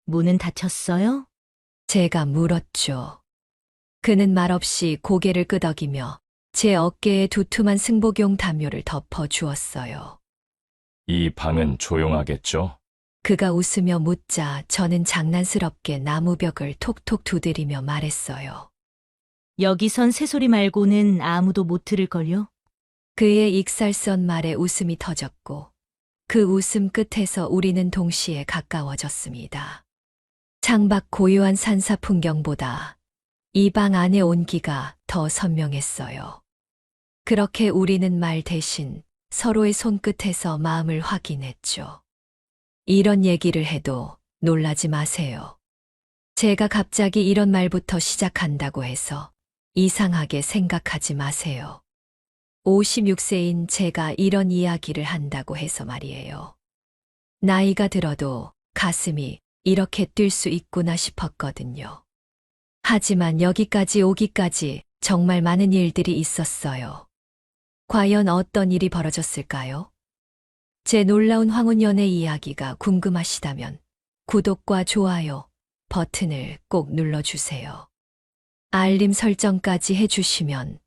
문은 닫혔어요? 제가 물었죠. 그는 말없이 고개를 끄덕이며 제 어깨에 두툼한 승복용 담요를 덮어 주었어요. 이 방은 조용하겠죠? 그가 웃으며 묻자 저는 장난스럽게 나무벽을 톡톡 두드리며 말했어요. 여기선 새소리 말고는 아무도 못 들을걸요? 그의 익살선 말에 웃음이 터졌고 그 웃음 끝에서 우리는 동시에 가까워졌습니다. 창밖 고요한 산사 풍경보다 이 방 안의 온기가 더 선명했어요. 그렇게 우리는 말 대신 서로의 손끝에서 마음을 확인했죠. 이런 얘기를 해도 놀라지 마세요. 제가 갑자기 이런 말부터 시작한다고 해서 이상하게 생각하지 마세요. 56세인 제가 이런 이야기를 한다고 해서 말이에요. 나이가 들어도 가슴이 이렇게 뛸 수 있구나 싶었거든요. 하지만 여기까지 오기까지 정말 많은 일들이 있었어요. 과연 어떤 일이 벌어졌을까요? 제 놀라운 황혼연애 이야기가 궁금하시다면 구독과 좋아요 버튼을 꼭 눌러주세요. 알림 설정까지 해주시면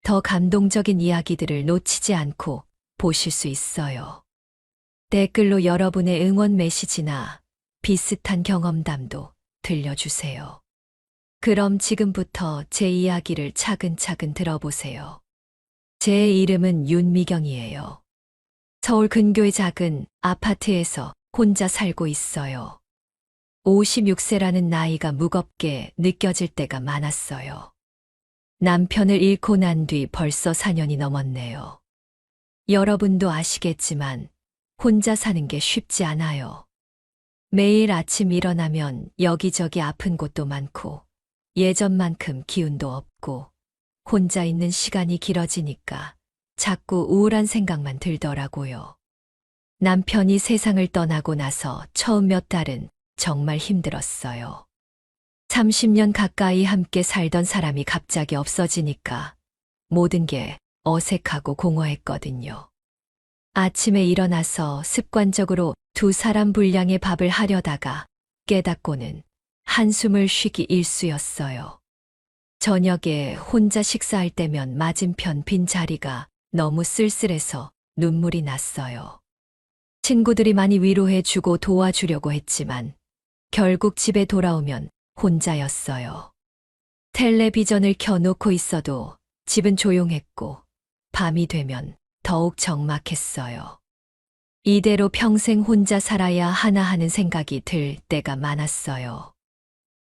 더 감동적인 이야기들을 놓치지 않고 보실 수 있어요. 댓글로 여러분의 응원 메시지나 비슷한 경험담도 들려주세요. 그럼 지금부터 제 이야기를 차근차근 들어보세요. 제 이름은 윤미경이에요. 서울 근교의 작은 아파트에서 혼자 살고 있어요. 56세라는 나이가 무겁게 느껴질 때가 많았어요. 남편을 잃고 난 뒤 벌써 4년이 넘었네요. 여러분도 아시겠지만 혼자 사는 게 쉽지 않아요. 매일 아침 일어나면 여기저기 아픈 곳도 많고 예전만큼 기운도 없고 혼자 있는 시간이 길어지니까 자꾸 우울한 생각만 들더라고요. 남편이 세상을 떠나고 나서 처음 몇 달은 정말 힘들었어요. 30년 가까이 함께 살던 사람이 갑자기 없어지니까 모든 게 어색하고 공허했거든요. 아침에 일어나서 습관적으로 두 사람 분량의 밥을 하려다가 깨닫고는 한숨을 쉬기 일쑤였어요. 저녁에 혼자 식사할 때면 맞은편 빈자리가 너무 쓸쓸해서 눈물이 났어요. 친구들이 많이 위로해주고 도와주려고 했지만 결국 집에 돌아오면 혼자였어요. 텔레비전을 켜놓고 있어도 집은 조용했고 밤이 되면 더욱 적막했어요. 이대로 평생 혼자 살아야 하나 하는 생각이 들 때가 많았어요.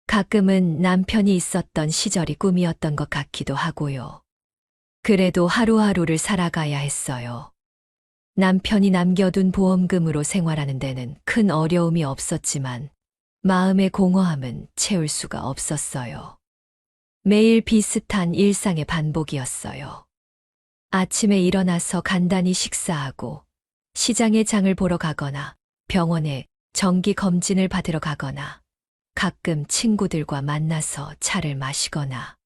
가끔은 남편이 있었던 시절이 꿈이었던 것 같기도 하고요. 그래도 하루하루를 살아가야 했어요. 남편이 남겨둔 보험금으로 생활하는 데는 큰 어려움이 없었지만 마음의 공허함은 채울 수가 없었어요. 매일 비슷한 일상의 반복이었어요. 아침에 일어나서 간단히 식사하고 시장에 장을 보러 가거나 병원에 정기 검진을 받으러 가거나 가끔 친구들과 만나서 차를 마시거나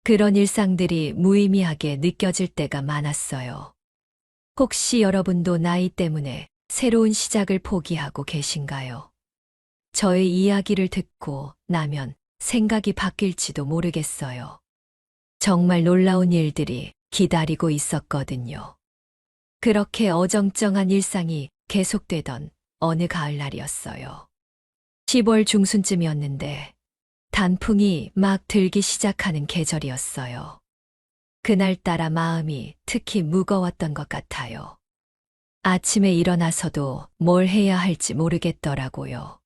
그런 일상들이 무의미하게 느껴질 때가 많았어요. 혹시 여러분도 나이 때문에 새로운 시작을 포기하고 계신가요? 저의 이야기를 듣고 나면 생각이 바뀔지도 모르겠어요. 정말 놀라운 일들이 기다리고 있었거든요. 그렇게 어정쩡한 일상이 계속되던 어느 가을날이었어요. 10월 중순쯤이었는데 단풍이 막 들기 시작하는 계절이었어요. 그날따라 마음이 특히 무거웠던 것 같아요. 아침에 일어나서도 뭘 해야 할지 모르겠더라고요.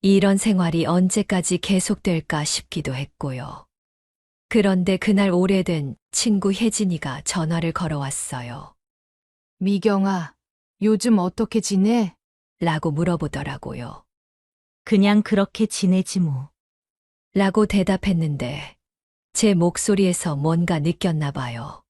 이런 생활이 언제까지 계속될까 싶기도 했고요. 그런데 그날 오래된 친구 혜진이가 전화를 걸어왔어요. 미경아, 요즘 어떻게 지내? 라고 물어보더라고요. 그냥 그렇게 지내지 뭐. 라고 대답했는데 제 목소리에서 뭔가 느꼈나 봐요.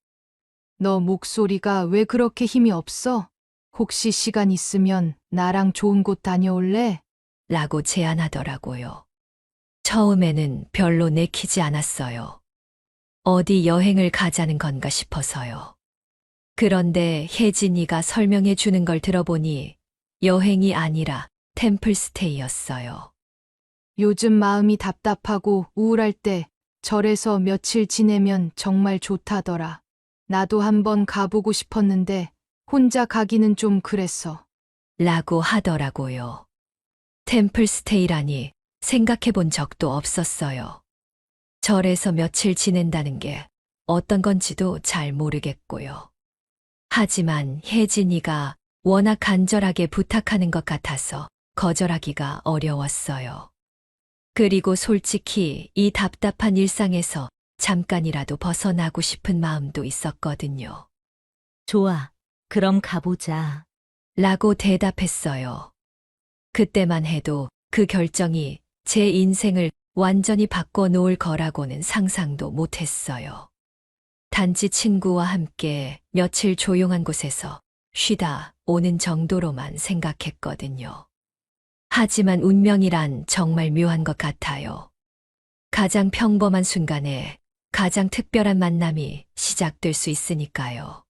너 목소리가 왜 그렇게 힘이 없어? 혹시 시간 있으면 나랑 좋은 곳 다녀올래? 라고 제안하더라고요. 처음에는 별로 내키지 않았어요. 어디 여행을 가자는 건가 싶어서요. 그런데 혜진이가 설명해 주는 걸 들어보니 여행이 아니라 템플스테이였어요. 요즘 마음이 답답하고 우울할 때 절에서 며칠 지내면 정말 좋다더라. 나도 한번 가보고 싶었는데 혼자 가기는 좀 그랬어. 라고 하더라고요. 템플스테이라니 생각해 본 적도 없었어요. 절에서 며칠 지낸다는 게 어떤 건지도 잘 모르겠고요. 하지만 혜진이가 워낙 간절하게 부탁하는 것 같아서 거절하기가 어려웠어요. 그리고 솔직히 이 답답한 일상에서 잠깐이라도 벗어나고 싶은 마음도 있었거든요. 좋아. 그럼 가보자. 라고 대답했어요. 그때만 해도 그 결정이 제 인생을 완전히 바꿔놓을 거라고는 상상도 못했어요. 단지 친구와 함께 며칠 조용한 곳에서 쉬다 오는 정도로만 생각했거든요. 하지만 운명이란 정말 묘한 것 같아요. 가장 평범한 순간에 가장 특별한 만남이 시작될 수 있으니까요.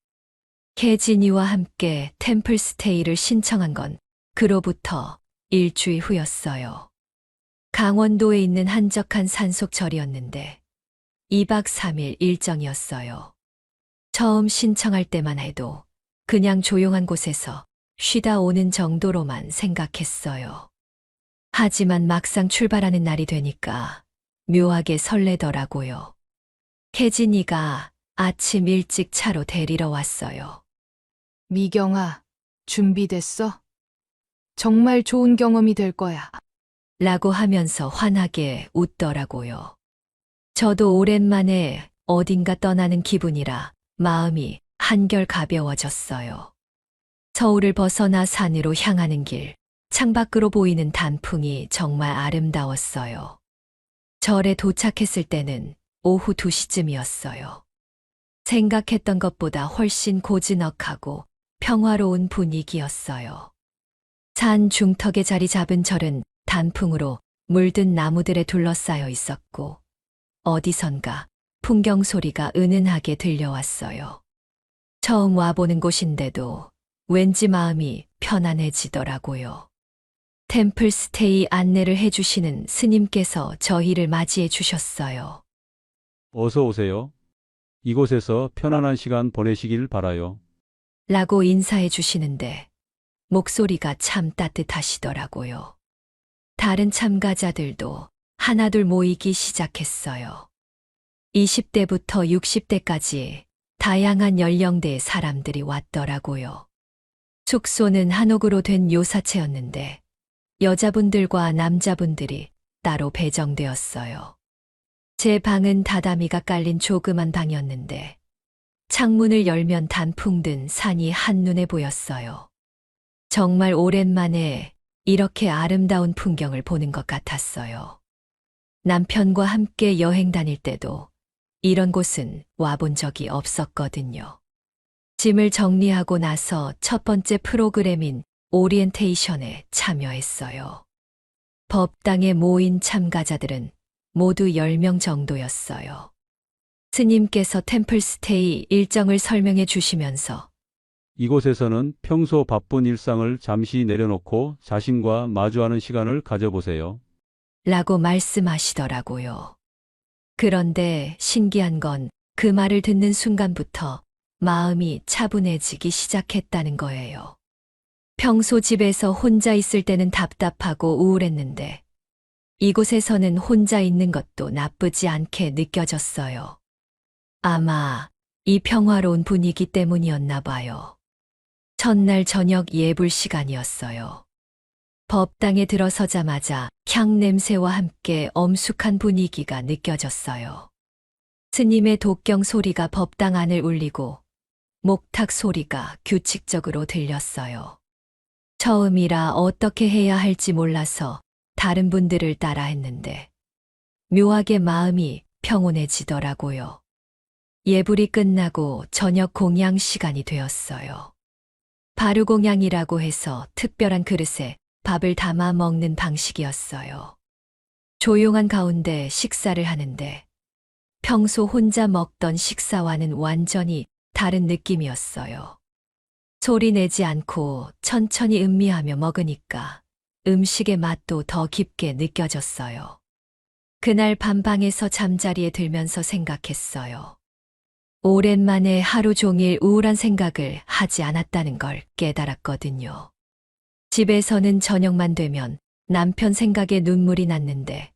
혜진이와 함께 템플스테이를 신청한 건 그로부터 일주일 후였어요. 강원도에 있는 한적한 산속절이었는데 2박 3일 일정이었어요. 처음 신청할 때만 해도 그냥 조용한 곳에서 쉬다 오는 정도로만 생각했어요. 하지만 막상 출발하는 날이 되니까 묘하게 설레더라고요. 혜진이가 아침 일찍 차로 데리러 왔어요. 미경아, 준비됐어? 정말 좋은 경험이 될 거야. 라고 하면서 환하게 웃더라고요. 저도 오랜만에 어딘가 떠나는 기분이라 마음이 한결 가벼워졌어요. 서울을 벗어나 산으로 향하는 길, 창밖으로 보이는 단풍이 정말 아름다웠어요. 절에 도착했을 때는 오후 2시쯤이었어요. 생각했던 것보다 훨씬 고즈넉하고 평화로운 분위기였어요. 산 중턱에 자리 잡은 절은 단풍으로 물든 나무들에 둘러싸여 있었고 어디선가 풍경 소리가 은은하게 들려왔어요. 처음 와보는 곳인데도 왠지 마음이 편안해지더라고요. 템플스테이 안내를 해주시는 스님께서 저희를 맞이해 주셨어요. 어서 오세요. 이곳에서 편안한 시간 보내시길 바라요. 라고 인사해 주시는데 목소리가 참 따뜻하시더라고요. 다른 참가자들도 하나둘 모이기 시작했어요. 20대부터 60대까지 다양한 연령대의 사람들이 왔더라고요. 숙소는 한옥으로 된 요사체였는데 여자분들과 남자분들이 따로 배정되었어요. 제 방은 다다미가 깔린 조그만 방이었는데 창문을 열면 단풍 든 산이 한눈에 보였어요. 정말 오랜만에 이렇게 아름다운 풍경을 보는 것 같았어요. 남편과 함께 여행 다닐 때도 이런 곳은 와본 적이 없었거든요. 짐을 정리하고 나서 첫 번째 프로그램인 오리엔테이션에 참여했어요. 법당에 모인 참가자들은 모두 10명 정도였어요. 스님께서 템플스테이 일정을 설명해 주시면서 이곳에서는 평소 바쁜 일상을 잠시 내려놓고 자신과 마주하는 시간을 가져보세요. 라고 말씀하시더라고요. 그런데 신기한 건 그 말을 듣는 순간부터 마음이 차분해지기 시작했다는 거예요. 평소 집에서 혼자 있을 때는 답답하고 우울했는데 이곳에서는 혼자 있는 것도 나쁘지 않게 느껴졌어요. 아마 이 평화로운 분위기 때문이었나 봐요. 첫날 저녁 예불 시간이었어요. 법당에 들어서자마자 향 냄새와 함께 엄숙한 분위기가 느껴졌어요. 스님의 독경 소리가 법당 안을 울리고 목탁 소리가 규칙적으로 들렸어요. 처음이라 어떻게 해야 할지 몰라서 다른 분들을 따라 했는데 묘하게 마음이 평온해지더라고요. 예불이 끝나고 저녁 공양 시간이 되었어요. 바루공양이라고 해서 특별한 그릇에 밥을 담아 먹는 방식이었어요. 조용한 가운데 식사를 하는데 평소 혼자 먹던 식사와는 완전히 다른 느낌이었어요. 소리 내지 않고 천천히 음미하며 먹으니까 음식의 맛도 더 깊게 느껴졌어요. 그날 밤 방에서 잠자리에 들면서 생각했어요. 오랜만에 하루 종일 우울한 생각을 하지 않았다는 걸 깨달았거든요. 집에서는 저녁만 되면 남편 생각에 눈물이 났는데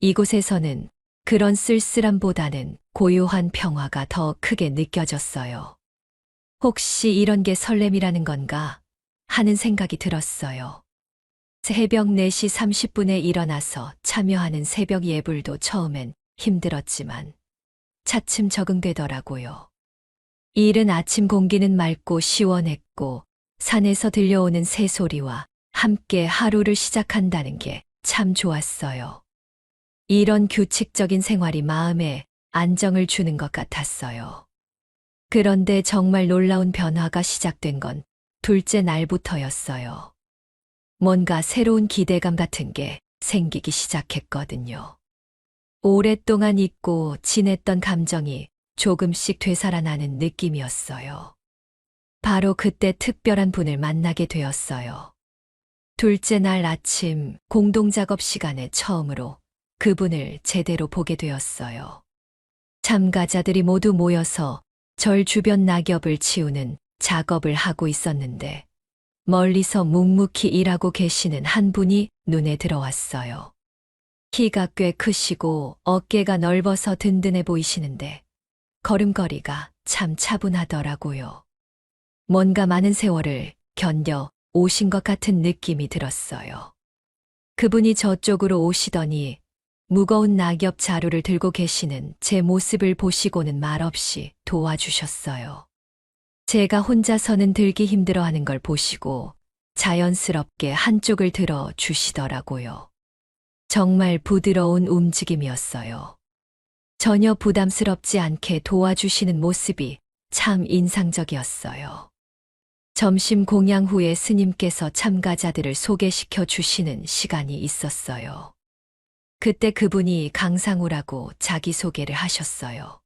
이곳에서는 그런 쓸쓸함보다는 고요한 평화가 더 크게 느껴졌어요. 혹시 이런 게 설렘이라는 건가 하는 생각이 들었어요. 새벽 4시 30분에 일어나서 참여하는 새벽 예불도 처음엔 힘들었지만 차츰 적응되더라고요. 이른 아침 공기는 맑고 시원했고 산에서 들려오는 새소리와 함께 하루를 시작한다는 게 참 좋았어요. 이런 규칙적인 생활이 마음에 안정을 주는 것 같았어요. 그런데 정말 놀라운 변화가 시작된 건 둘째 날부터였어요. 뭔가 새로운 기대감 같은 게 생기기 시작했거든요. 오랫동안 잊고 지냈던 감정이 조금씩 되살아나는 느낌이었어요. 바로 그때 특별한 분을 만나게 되었어요. 둘째 날 아침 공동작업 시간에 처음으로 그분을 제대로 보게 되었어요. 참가자들이 모두 모여서 절 주변 낙엽을 치우는 작업을 하고 있었는데 멀리서 묵묵히 일하고 계시는 한 분이 눈에 들어왔어요. 키가 꽤 크시고 어깨가 넓어서 든든해 보이시는데 걸음걸이가 참 차분하더라고요. 뭔가 많은 세월을 견뎌 오신 것 같은 느낌이 들었어요. 그분이 저쪽으로 오시더니 무거운 낙엽 자루를 들고 계시는 제 모습을 보시고는 말없이 도와주셨어요. 제가 혼자서는 들기 힘들어하는 걸 보시고 자연스럽게 한쪽을 들어 주시더라고요. 정말 부드러운 움직임이었어요. 전혀 부담스럽지 않게 도와주시는 모습이 참 인상적이었어요. 점심 공양 후에 스님께서 참가자들을 소개시켜 주시는 시간이 있었어요. 그때 그분이 강상우라고 자기소개를 하셨어요.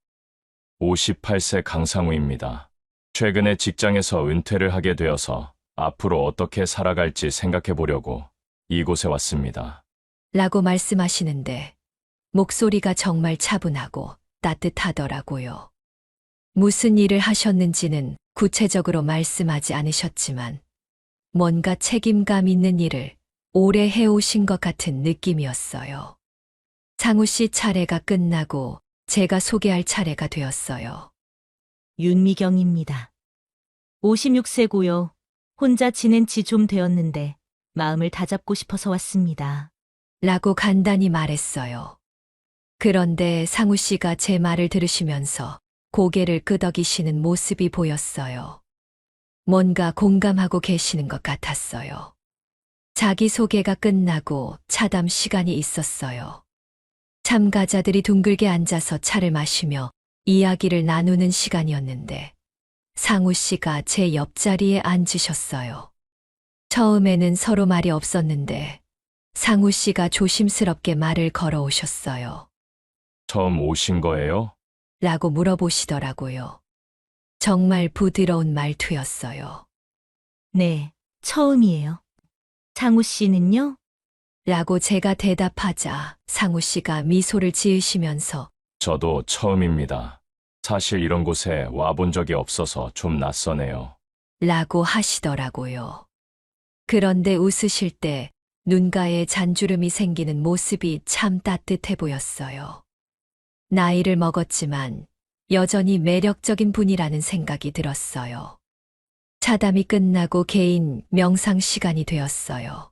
58세 강상우입니다. 최근에 직장에서 은퇴를 하게 되어서 앞으로 어떻게 살아갈지 생각해 보려고 이곳에 왔습니다. 라고 말씀하시는데 목소리가 정말 차분하고 따뜻하더라고요. 무슨 일을 하셨는지는 구체적으로 말씀하지 않으셨지만 뭔가 책임감 있는 일을 오래 해오신 것 같은 느낌이었어요. 상우 씨 차례가 끝나고 제가 소개할 차례가 되었어요. 윤미경입니다. 56세고요. 혼자 지낸 지 좀 되었는데 마음을 다잡고 싶어서 왔습니다. 라고 간단히 말했어요. 그런데 상우 씨가 제 말을 들으시면서 고개를 끄덕이시는 모습이 보였어요. 뭔가 공감하고 계시는 것 같았어요. 자기소개가 끝나고 차담 시간이 있었어요. 참가자들이 둥글게 앉아서 차를 마시며 이야기를 나누는 시간이었는데 상우 씨가 제 옆자리에 앉으셨어요. 처음에는 서로 말이 없었는데 상우 씨가 조심스럽게 말을 걸어오셨어요. 처음 오신 거예요? 라고 물어보시더라고요. 정말 부드러운 말투였어요. 네, 처음이에요. 상우 씨는요? 라고 제가 대답하자 상우 씨가 미소를 지으시면서 저도 처음입니다. 사실 이런 곳에 와본 적이 없어서 좀 낯서네요. 라고 하시더라고요. 그런데 웃으실 때 눈가에 잔주름이 생기는 모습이 참 따뜻해 보였어요. 나이를 먹었지만 여전히 매력적인 분이라는 생각이 들었어요. 차담이 끝나고 개인 명상 시간이 되었어요.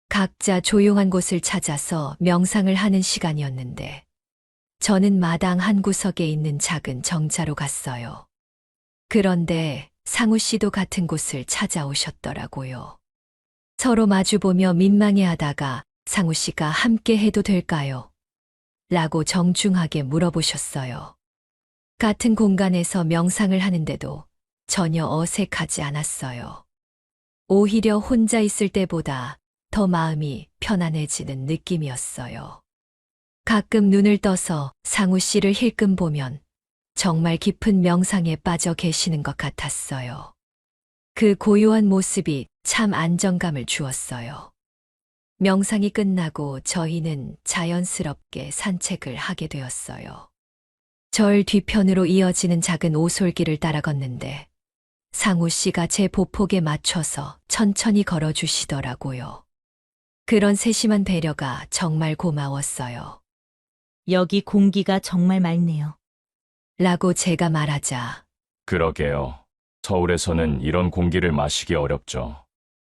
각자 조용한 곳을 찾아서 명상을 하는 시간이었는데 저는 마당 한 구석에 있는 작은 정자로 갔어요. 그런데 상우 씨도 같은 곳을 찾아오셨더라고요. 서로 마주보며 민망해하다가 상우 씨가 함께 해도 될까요? 라고 정중하게 물어보셨어요. 같은 공간에서 명상을 하는데도 전혀 어색하지 않았어요. 오히려 혼자 있을 때보다 더 마음이 편안해지는 느낌이었어요. 가끔 눈을 떠서 상우 씨를 힐끔 보면 정말 깊은 명상에 빠져 계시는 것 같았어요. 그 고요한 모습이 참 안정감을 주었어요. 명상이 끝나고 저희는 자연스럽게 산책을 하게 되었어요. 절 뒤편으로 이어지는 작은 오솔길을 따라 걷는데 상우 씨가 제 보폭에 맞춰서 천천히 걸어주시더라고요. 그런 세심한 배려가 정말 고마웠어요. 여기 공기가 정말 맑네요. 라고 제가 말하자 그러게요. 서울에서는 이런 공기를 마시기 어렵죠.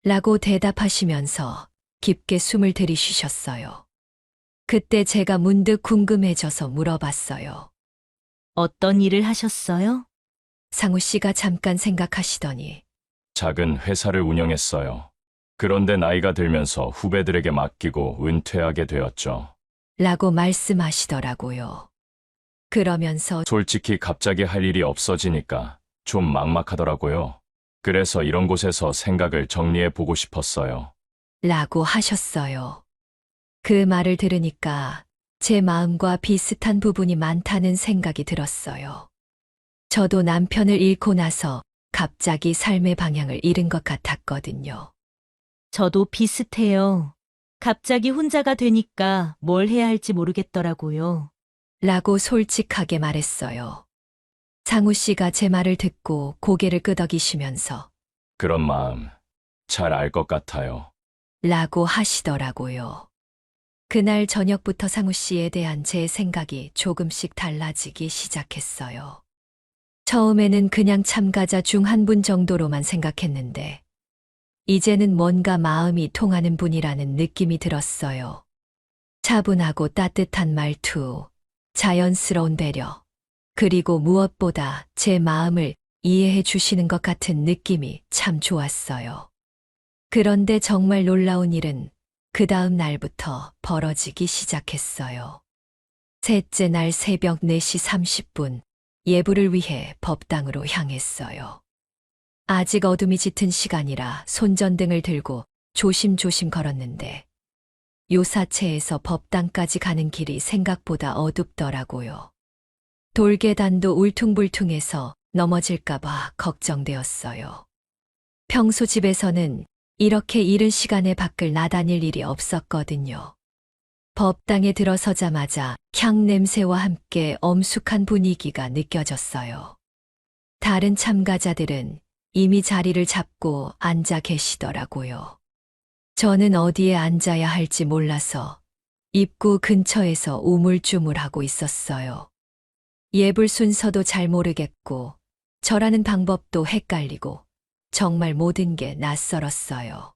라고 대답하시면서 깊게 숨을 들이쉬셨어요. 그때 제가 문득 궁금해져서 물어봤어요. 어떤 일을 하셨어요? 상우 씨가 잠깐 생각하시더니 작은 회사를 운영했어요. 그런데 나이가 들면서 후배들에게 맡기고 은퇴하게 되었죠. 라고 말씀하시더라고요. 그러면서 솔직히 갑자기 할 일이 없어지니까 좀 막막하더라고요. 그래서 이런 곳에서 생각을 정리해 보고 싶었어요. 라고 하셨어요. 그 말을 들으니까 제 마음과 비슷한 부분이 많다는 생각이 들었어요. 저도 남편을 잃고 나서 갑자기 삶의 방향을 잃은 것 같았거든요. 저도 비슷해요. 갑자기 혼자가 되니까 뭘 해야 할지 모르겠더라고요. 라고 솔직하게 말했어요. 상우 씨가 제 말을 듣고 고개를 끄덕이시면서 그런 마음 잘 알 것 같아요. 라고 하시더라고요. 그날 저녁부터 상우 씨에 대한 제 생각이 조금씩 달라지기 시작했어요. 처음에는 그냥 참가자 중 한 분 정도로만 생각했는데 이제는 뭔가 마음이 통하는 분이라는 느낌이 들었어요. 차분하고 따뜻한 말투, 자연스러운 배려, 그리고 무엇보다 제 마음을 이해해 주시는 것 같은 느낌이 참 좋았어요. 그런데 정말 놀라운 일은 그 다음 날부터 벌어지기 시작했어요. 셋째 날 새벽 4시 30분, 예불을 위해 법당으로 향했어요. 아직 어둠이 짙은 시간이라 손전등을 들고 조심조심 걸었는데 요사체에서 법당까지 가는 길이 생각보다 어둡더라고요. 돌계단도 울퉁불퉁해서 넘어질까봐 걱정되었어요. 평소 집에서는 이렇게 이른 시간에 밖을 나다닐 일이 없었거든요. 법당에 들어서자마자 향 냄새와 함께 엄숙한 분위기가 느껴졌어요. 다른 참가자들은 이미 자리를 잡고 앉아 계시더라고요. 저는 어디에 앉아야 할지 몰라서 입구 근처에서 우물쭈물하고 있었어요. 예불 순서도 잘 모르겠고 절하는 방법도 헷갈리고 정말 모든 게 낯설었어요.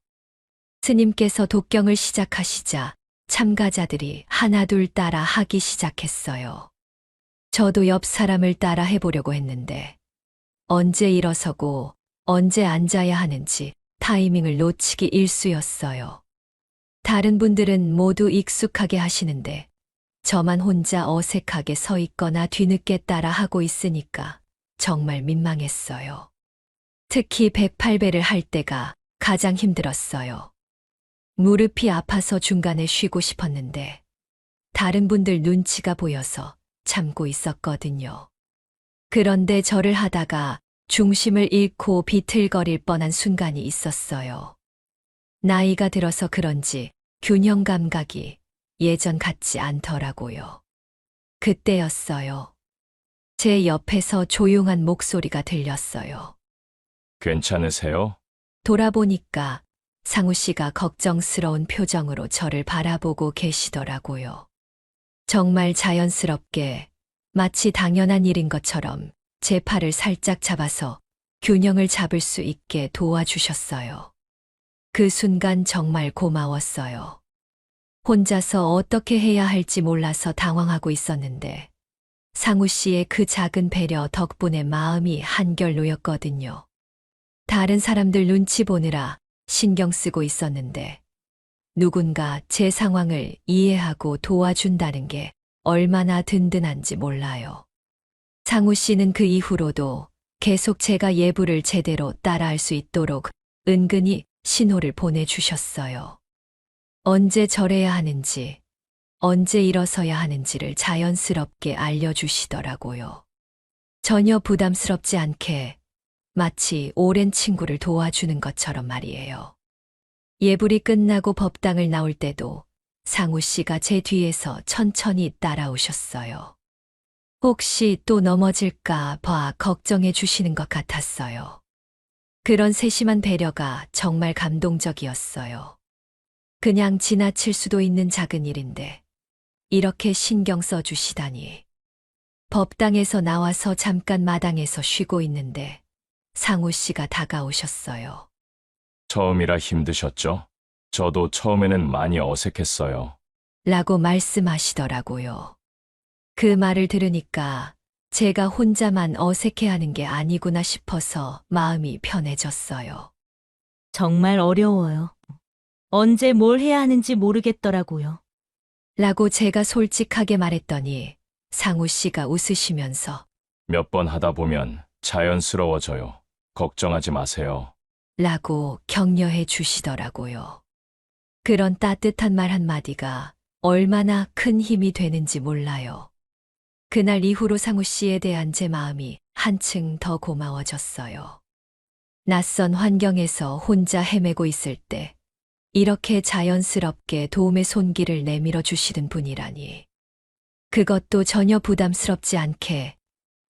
스님께서 독경을 시작하시자 참가자들이 하나둘 따라 하기 시작했어요. 저도 옆 사람을 따라 해보려고 했는데 언제 일어서고 언제 앉아야 하는지 타이밍을 놓치기 일쑤였어요. 다른 분들은 모두 익숙하게 하시는데 저만 혼자 어색하게 서 있거나 뒤늦게 따라 하고 있으니까 정말 민망했어요. 특히 108배를 할 때가 가장 힘들었어요. 무릎이 아파서 중간에 쉬고 싶었는데 다른 분들 눈치가 보여서 참고 있었거든요. 그런데 절을 하다가 중심을 잃고 비틀거릴 뻔한 순간이 있었어요. 나이가 들어서 그런지 균형 감각이 예전 같지 않더라고요. 그때였어요. 제 옆에서 조용한 목소리가 들렸어요. 괜찮으세요? 돌아보니까 상우 씨가 걱정스러운 표정으로 저를 바라보고 계시더라고요. 정말 자연스럽게 마치 당연한 일인 것처럼 제 팔을 살짝 잡아서 균형을 잡을 수 있게 도와주셨어요. 그 순간 정말 고마웠어요. 혼자서 어떻게 해야 할지 몰라서 당황하고 있었는데 상우 씨의 그 작은 배려 덕분에 마음이 한결 놓였거든요. 다른 사람들 눈치 보느라 신경 쓰고 있었는데 누군가 제 상황을 이해하고 도와준다는 게 얼마나 든든한지 몰라요. 상우 씨는 그 이후로도 계속 제가 예불을 제대로 따라할 수 있도록 은근히 신호를 보내주셨어요. 언제 절해야 하는지, 언제 일어서야 하는지를 자연스럽게 알려주시더라고요. 전혀 부담스럽지 않게 마치 오랜 친구를 도와주는 것처럼 말이에요. 예불이 끝나고 법당을 나올 때도 상우 씨가 제 뒤에서 천천히 따라오셨어요. 혹시 또 넘어질까 봐 걱정해 주시는 것 같았어요. 그런 세심한 배려가 정말 감동적이었어요. 그냥 지나칠 수도 있는 작은 일인데 이렇게 신경 써 주시다니. 법당에서 나와서 잠깐 마당에서 쉬고 있는데 상우 씨가 다가오셨어요. 처음이라 힘드셨죠? 저도 처음에는 많이 어색했어요. 라고 말씀하시더라고요. 그 말을 들으니까 제가 혼자만 어색해하는 게 아니구나 싶어서 마음이 편해졌어요. 정말 어려워요. 언제 뭘 해야 하는지 모르겠더라고요. 라고 제가 솔직하게 말했더니 상우 씨가 웃으시면서 몇 번 하다 보면 자연스러워져요. 걱정하지 마세요. 라고 격려해 주시더라고요. 그런 따뜻한 말 한마디가 얼마나 큰 힘이 되는지 몰라요. 그날 이후로 상우 씨에 대한 제 마음이 한층 더 고마워졌어요. 낯선 환경에서 혼자 헤매고 있을 때 이렇게 자연스럽게 도움의 손길을 내밀어 주시는 분이라니. 그것도 전혀 부담스럽지 않게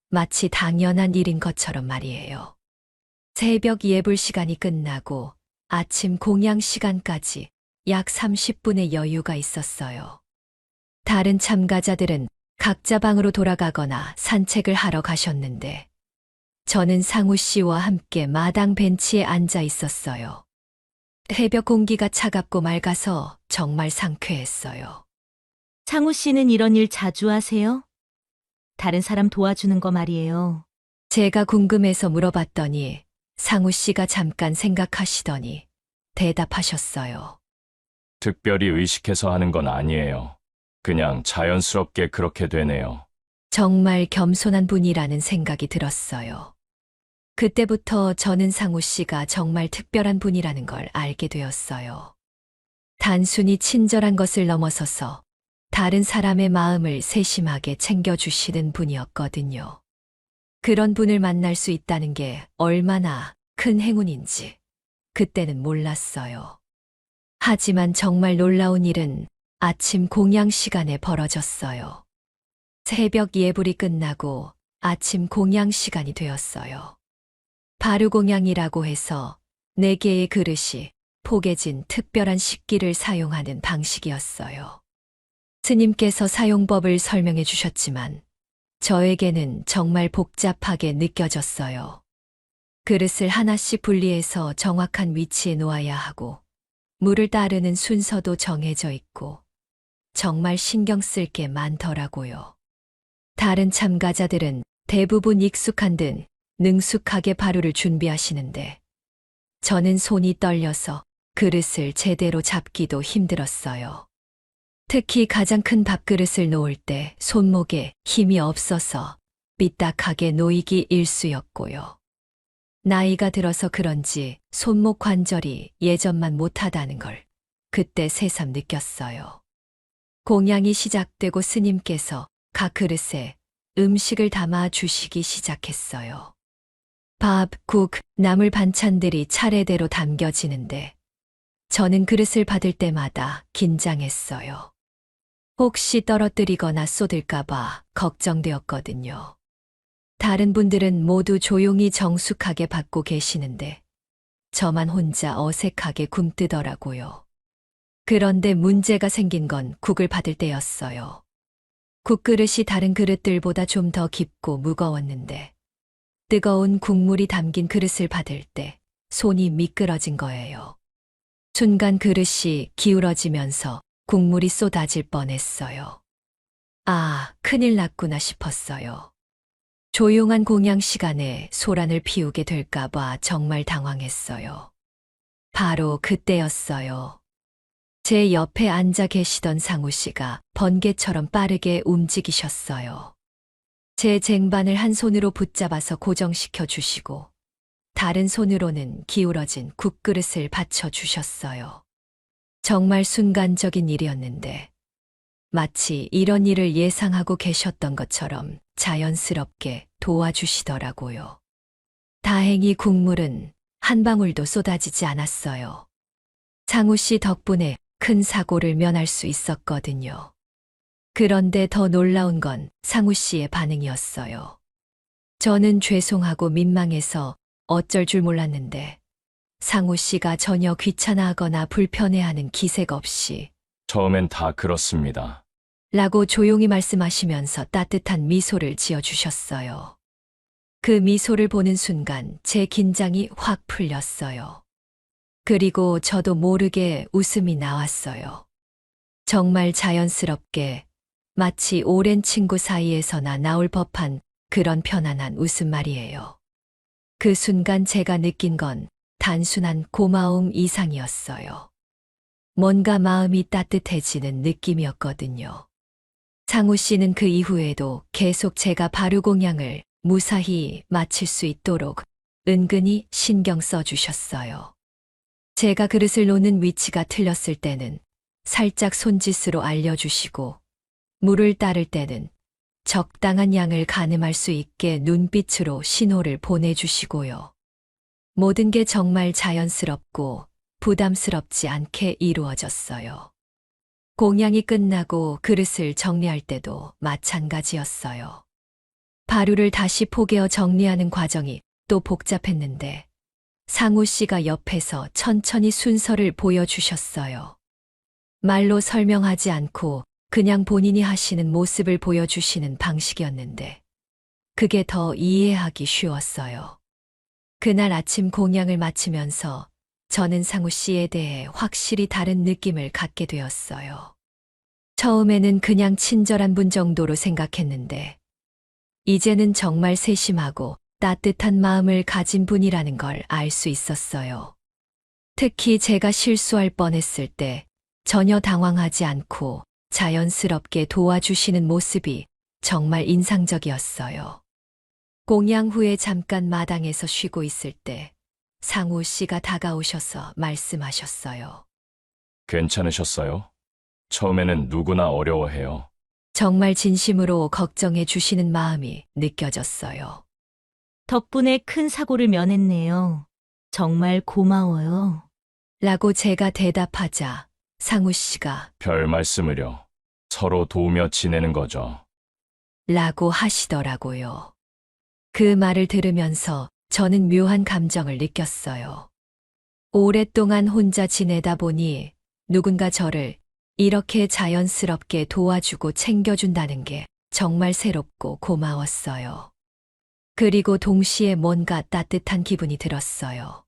마치 당연한 일인 것처럼 말이에요. 새벽 예불 시간이 끝나고 아침 공양 시간까지 약 30분의 여유가 있었어요. 다른 참가자들은 각자 방으로 돌아가거나 산책을 하러 가셨는데 저는 상우 씨와 함께 마당 벤치에 앉아 있었어요. 새벽 공기가 차갑고 맑아서 정말 상쾌했어요. 상우 씨는 이런 일 자주 하세요? 다른 사람 도와주는 거 말이에요. 제가 궁금해서 물어봤더니 상우 씨가 잠깐 생각하시더니 대답하셨어요. 특별히 의식해서 하는 건 아니에요. 그냥 자연스럽게 그렇게 되네요. 정말 겸손한 분이라는 생각이 들었어요. 그때부터 저는 상우 씨가 정말 특별한 분이라는 걸 알게 되었어요. 단순히 친절한 것을 넘어서서 다른 사람의 마음을 세심하게 챙겨주시는 분이었거든요. 그런 분을 만날 수 있다는 게 얼마나 큰 행운인지 그때는 몰랐어요. 하지만 정말 놀라운 일은 아침 공양 시간에 벌어졌어요. 새벽 예불이 끝나고 아침 공양 시간이 되었어요. 바루공양이라고 해서 4개의 그릇이 포개진 특별한 식기를 사용하는 방식이었어요. 스님께서 사용법을 설명해 주셨지만 저에게는 정말 복잡하게 느껴졌어요. 그릇을 하나씩 분리해서 정확한 위치에 놓아야 하고 물을 따르는 순서도 정해져 있고 정말 신경 쓸 게 많더라고요. 다른 참가자들은 대부분 익숙한 듯 능숙하게 바루를 준비하시는데 저는 손이 떨려서 그릇을 제대로 잡기도 힘들었어요. 특히 가장 큰 밥그릇을 놓을 때 손목에 힘이 없어서 삐딱하게 놓이기 일쑤였고요. 나이가 들어서 그런지 손목 관절이 예전만 못하다는 걸 그때 새삼 느꼈어요. 공양이 시작되고 스님께서 각 그릇에 음식을 담아 주시기 시작했어요. 밥, 국, 나물 반찬들이 차례대로 담겨지는데 저는 그릇을 받을 때마다 긴장했어요. 혹시 떨어뜨리거나 쏟을까봐 걱정되었거든요. 다른 분들은 모두 조용히 정숙하게 받고 계시는데 저만 혼자 어색하게 굼뜨더라고요. 그런데 문제가 생긴 건 국을 받을 때였어요. 국그릇이 다른 그릇들보다 좀 더 깊고 무거웠는데 뜨거운 국물이 담긴 그릇을 받을 때 손이 미끄러진 거예요. 순간 그릇이 기울어지면서 국물이 쏟아질 뻔했어요. 아, 큰일 났구나 싶었어요. 조용한 공양 시간에 소란을 피우게 될까봐 정말 당황했어요. 바로 그때였어요. 제 옆에 앉아 계시던 상우 씨가 번개처럼 빠르게 움직이셨어요. 제 쟁반을 한 손으로 붙잡아서 고정시켜 주시고 다른 손으로는 기울어진 국그릇을 받쳐 주셨어요. 정말 순간적인 일이었는데 마치 이런 일을 예상하고 계셨던 것처럼 자연스럽게 도와주시더라고요. 다행히 국물은 한 방울도 쏟아지지 않았어요. 상우 씨 덕분에 큰 사고를 면할 수 있었거든요. 그런데 더 놀라운 건 상우 씨의 반응이었어요. 저는 죄송하고 민망해서 어쩔 줄 몰랐는데 상우 씨가 전혀 귀찮아하거나 불편해하는 기색 없이 처음엔 다 그렇습니다. 라고 조용히 말씀하시면서 따뜻한 미소를 지어주셨어요. 그 미소를 보는 순간 제 긴장이 확 풀렸어요. 그리고 저도 모르게 웃음이 나왔어요. 정말 자연스럽게 마치 오랜 친구 사이에서나 나올 법한 그런 편안한 웃음 말이에요. 그 순간 제가 느낀 건 단순한 고마움 이상이었어요. 뭔가 마음이 따뜻해지는 느낌이었거든요. 상우 씨는 그 이후에도 계속 제가 바루공양을 무사히 마칠 수 있도록 은근히 신경 써주셨어요. 제가 그릇을 놓는 위치가 틀렸을 때는 살짝 손짓으로 알려주시고 물을 따를 때는 적당한 양을 가늠할 수 있게 눈빛으로 신호를 보내주시고요. 모든 게 정말 자연스럽고 부담스럽지 않게 이루어졌어요. 공양이 끝나고 그릇을 정리할 때도 마찬가지였어요. 바루를 다시 포개어 정리하는 과정이 또 복잡했는데 상우 씨가 옆에서 천천히 순서를 보여주셨어요. 말로 설명하지 않고 그냥 본인이 하시는 모습을 보여주시는 방식이었는데 그게 더 이해하기 쉬웠어요. 그날 아침 공양을 마치면서 저는 상우 씨에 대해 확실히 다른 느낌을 갖게 되었어요. 처음에는 그냥 친절한 분 정도로 생각했는데 이제는 정말 세심하고 따뜻한 마음을 가진 분이라는 걸 알 수 있었어요. 특히 제가 실수할 뻔했을 때 전혀 당황하지 않고 자연스럽게 도와주시는 모습이 정말 인상적이었어요. 공양 후에 잠깐 마당에서 쉬고 있을 때 상우 씨가 다가오셔서 말씀하셨어요. 괜찮으셨어요? 처음에는 누구나 어려워해요. 정말 진심으로 걱정해 주시는 마음이 느껴졌어요. 덕분에 큰 사고를 면했네요. 정말 고마워요. 라고 제가 대답하자 상우 씨가 별 말씀을요. 서로 도우며 지내는 거죠. 라고 하시더라고요. 그 말을 들으면서 저는 묘한 감정을 느꼈어요. 오랫동안 혼자 지내다 보니 누군가 저를 이렇게 자연스럽게 도와주고 챙겨준다는 게 정말 새롭고 고마웠어요. 그리고 동시에 뭔가 따뜻한 기분이 들었어요.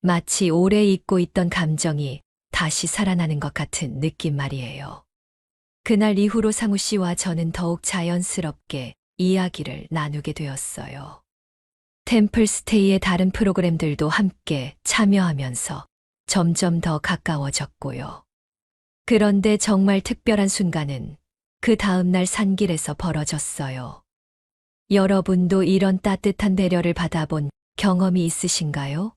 마치 오래 잊고 있던 감정이 다시 살아나는 것 같은 느낌 말이에요. 그날 이후로 상우 씨와 저는 더욱 자연스럽게 이야기를 나누게 되었어요. 템플스테이의 다른 프로그램들도 함께 참여하면서 점점 더 가까워졌고요. 그런데 정말 특별한 순간은 그 다음날 산길에서 벌어졌어요. 여러분도 이런 따뜻한 배려를 받아본 경험이 있으신가요?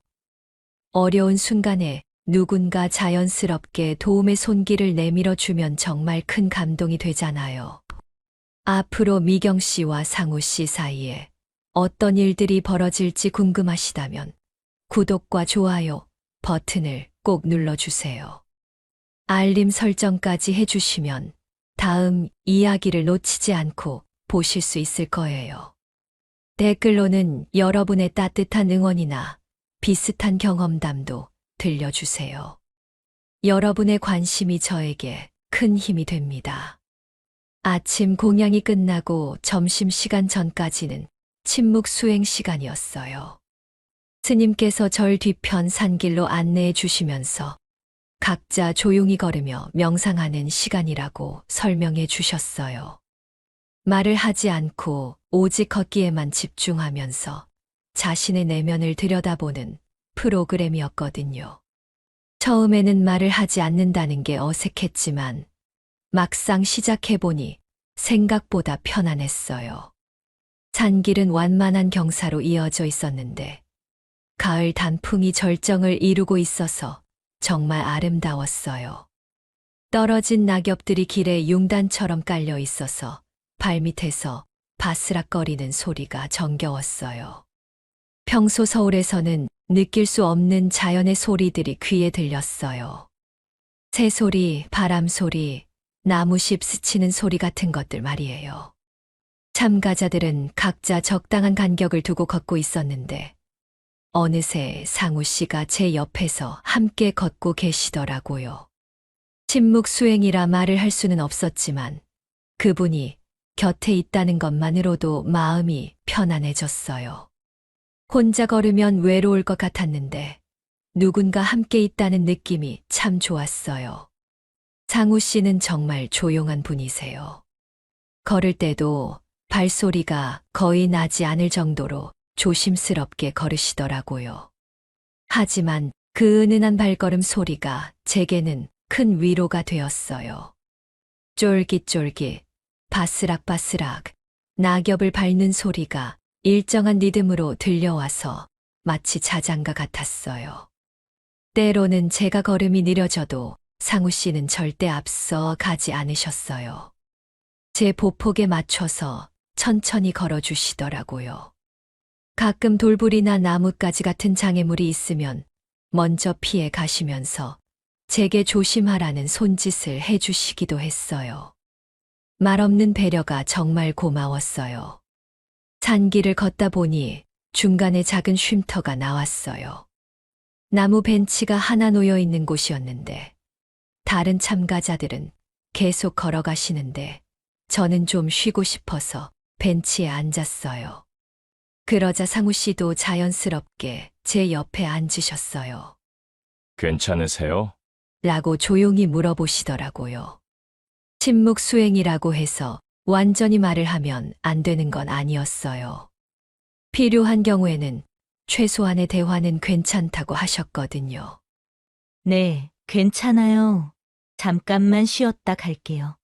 어려운 순간에 누군가 자연스럽게 도움의 손길을 내밀어 주면 정말 큰 감동이 되잖아요. 앞으로 미경 씨와 상우 씨 사이에 어떤 일들이 벌어질지 궁금하시다면 구독과 좋아요 버튼을 꼭 눌러주세요. 알림 설정까지 해주시면 다음 이야기를 놓치지 않고 보실 수 있을 거예요. 댓글로는 여러분의 따뜻한 응원이나 비슷한 경험담도 들려주세요. 여러분의 관심이 저에게 큰 힘이 됩니다. 아침 공양이 끝나고 점심시간 전까지는 침묵 수행 시간이었어요. 스님께서 절 뒤편 산길로 안내해 주시면서 각자 조용히 걸으며 명상하는 시간이라고 설명해 주셨어요. 말을 하지 않고 오직 걷기에만 집중하면서 자신의 내면을 들여다보는 프로그램이었거든요. 처음에는 말을 하지 않는다는 게 어색했지만 막상 시작해보니 생각보다 편안했어요. 산길은 완만한 경사로 이어져 있었는데 가을 단풍이 절정을 이루고 있어서 정말 아름다웠어요. 떨어진 낙엽들이 길에 융단처럼 깔려 있어서 발밑에서 바스락거리는 소리가 정겨웠어요. 평소 서울에서는 느낄 수 없는 자연의 소리들이 귀에 들렸어요. 새소리, 바람소리, 나무잎 스치는 소리 같은 것들 말이에요. 참가자들은 각자 적당한 간격을 두고 걷고 있었는데 어느새 상우 씨가 제 옆에서 함께 걷고 계시더라고요. 침묵 수행이라 말을 할 수는 없었지만 그분이 곁에 있다는 것만으로도 마음이 편안해졌어요. 혼자 걸으면 외로울 것 같았는데 누군가 함께 있다는 느낌이 참 좋았어요. 상우 씨는 정말 조용한 분이세요. 걸을 때도 발소리가 거의 나지 않을 정도로 조심스럽게 걸으시더라고요. 하지만 그 은은한 발걸음 소리가 제게는 큰 위로가 되었어요. 쫄깃쫄깃, 바스락바스락, 낙엽을 밟는 소리가 일정한 리듬으로 들려와서 마치 자장가 같았어요. 때로는 제가 걸음이 느려져도 상우 씨는 절대 앞서 가지 않으셨어요. 제 보폭에 맞춰서 천천히 걸어주시더라고요. 가끔 돌불이나 나뭇가지 같은 장애물이 있으면 먼저 피해 가시면서 제게 조심하라는 손짓을 해주시기도 했어요. 말없는 배려가 정말 고마웠어요. 산길을 걷다 보니 중간에 작은 쉼터가 나왔어요. 나무 벤치가 하나 놓여 있는 곳이었는데 다른 참가자들은 계속 걸어가시는데 저는 좀 쉬고 싶어서 벤치에 앉았어요. 그러자 상우 씨도 자연스럽게 제 옆에 앉으셨어요. 괜찮으세요? 라고 조용히 물어보시더라고요. 침묵 수행이라고 해서 완전히 말을 하면 안 되는 건 아니었어요. 필요한 경우에는 최소한의 대화는 괜찮다고 하셨거든요. 네, 괜찮아요. 잠깐만 쉬었다 갈게요.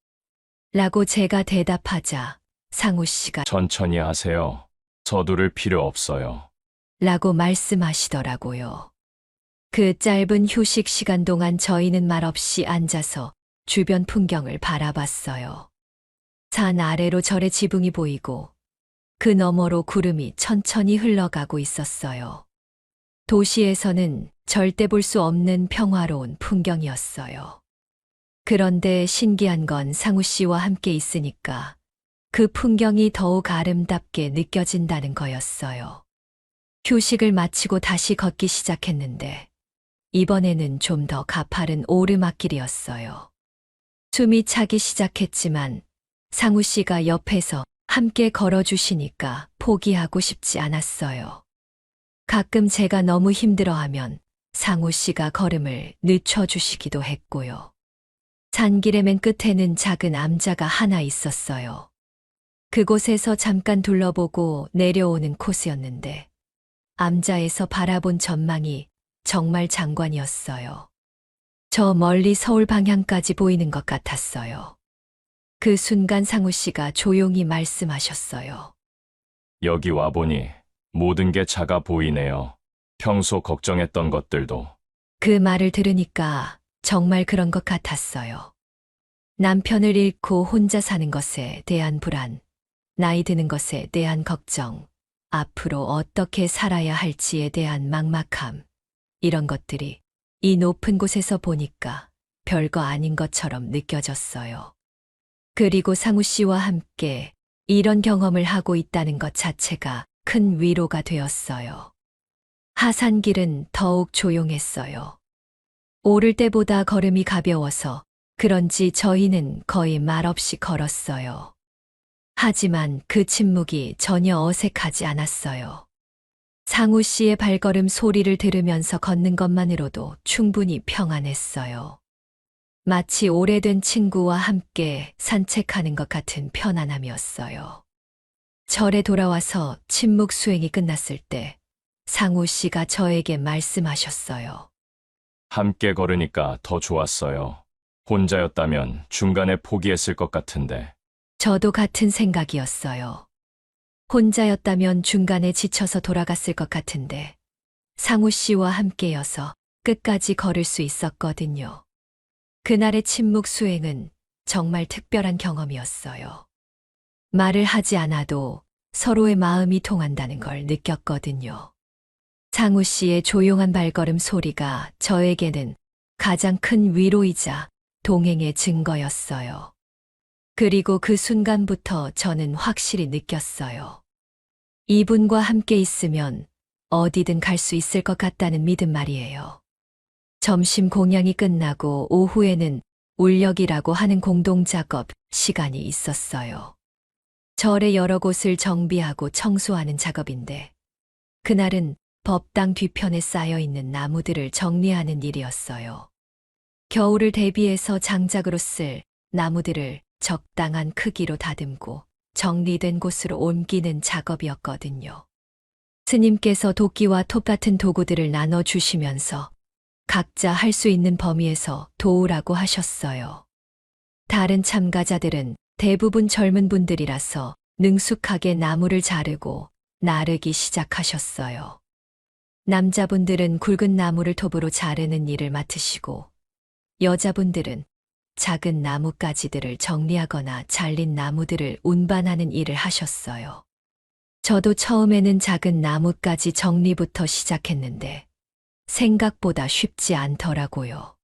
라고 제가 대답하자 상우 씨가 천천히 하세요. 서두를 필요 없어요. 라고 말씀하시더라고요. 그 짧은 휴식 시간 동안 저희는 말없이 앉아서 주변 풍경을 바라봤어요. 산 아래로 절의 지붕이 보이고 그 너머로 구름이 천천히 흘러가고 있었어요. 도시에서는 절대 볼 수 없는 평화로운 풍경이었어요. 그런데 신기한 건 상우 씨와 함께 있으니까 그 풍경이 더욱 아름답게 느껴진다는 거였어요. 휴식을 마치고 다시 걷기 시작했는데 이번에는 좀 더 가파른 오르막길이었어요. 숨이 차기 시작했지만 상우 씨가 옆에서 함께 걸어주시니까 포기하고 싶지 않았어요. 가끔 제가 너무 힘들어하면 상우 씨가 걸음을 늦춰주시기도 했고요. 산길의 맨 끝에는 작은 암자가 하나 있었어요. 그곳에서 잠깐 둘러보고 내려오는 코스였는데 암자에서 바라본 전망이 정말 장관이었어요. 저 멀리 서울 방향까지 보이는 것 같았어요. 그 순간 상우 씨가 조용히 말씀하셨어요. 여기 와보니 모든 게 작아 보이네요. 평소 걱정했던 것들도. 그 말을 들으니까 정말 그런 것 같았어요. 남편을 잃고 혼자 사는 것에 대한 불안, 나이 드는 것에 대한 걱정, 앞으로 어떻게 살아야 할지에 대한 막막함, 이런 것들이 이 높은 곳에서 보니까 별거 아닌 것처럼 느껴졌어요. 그리고 상우 씨와 함께 이런 경험을 하고 있다는 것 자체가 큰 위로가 되었어요. 하산길은 더욱 조용했어요. 오를 때보다 걸음이 가벼워서 그런지 저희는 거의 말없이 걸었어요. 하지만 그 침묵이 전혀 어색하지 않았어요. 상우 씨의 발걸음 소리를 들으면서 걷는 것만으로도 충분히 평안했어요. 마치 오래된 친구와 함께 산책하는 것 같은 편안함이었어요. 절에 돌아와서 침묵 수행이 끝났을 때 상우 씨가 저에게 말씀하셨어요. 함께 걸으니까 더 좋았어요. 혼자였다면 중간에 포기했을 것 같은데. 저도 같은 생각이었어요. 혼자였다면 중간에 지쳐서 돌아갔을 것 같은데 상우 씨와 함께여서 끝까지 걸을 수 있었거든요. 그날의 침묵 수행은 정말 특별한 경험이었어요. 말을 하지 않아도 서로의 마음이 통한다는 걸 느꼈거든요. 상우 씨의 조용한 발걸음 소리가 저에게는 가장 큰 위로이자 동행의 증거였어요. 그리고 그 순간부터 저는 확실히 느꼈어요. 이분과 함께 있으면 어디든 갈 수 있을 것 같다는 믿음 말이에요. 점심 공양이 끝나고 오후에는 울력이라고 하는 공동작업 시간이 있었어요. 절의 여러 곳을 정비하고 청소하는 작업인데, 그날은 법당 뒤편에 쌓여 있는 나무들을 정리하는 일이었어요. 겨울을 대비해서 장작으로 쓸 나무들을 적당한 크기로 다듬고 정리된 곳으로 옮기는 작업이었거든요. 스님께서 도끼와 톱 같은 도구들을 나눠주시면서 각자 할 수 있는 범위에서 도우라고 하셨어요. 다른 참가자들은 대부분 젊은 분들이라서 능숙하게 나무를 자르고 나르기 시작하셨어요. 남자분들은 굵은 나무를 톱으로 자르는 일을 맡으시고, 여자분들은 작은 나뭇가지들을 정리하거나 잘린 나무들을 운반하는 일을 하셨어요. 저도 처음에는 작은 나뭇가지 정리부터 시작했는데 생각보다 쉽지 않더라고요.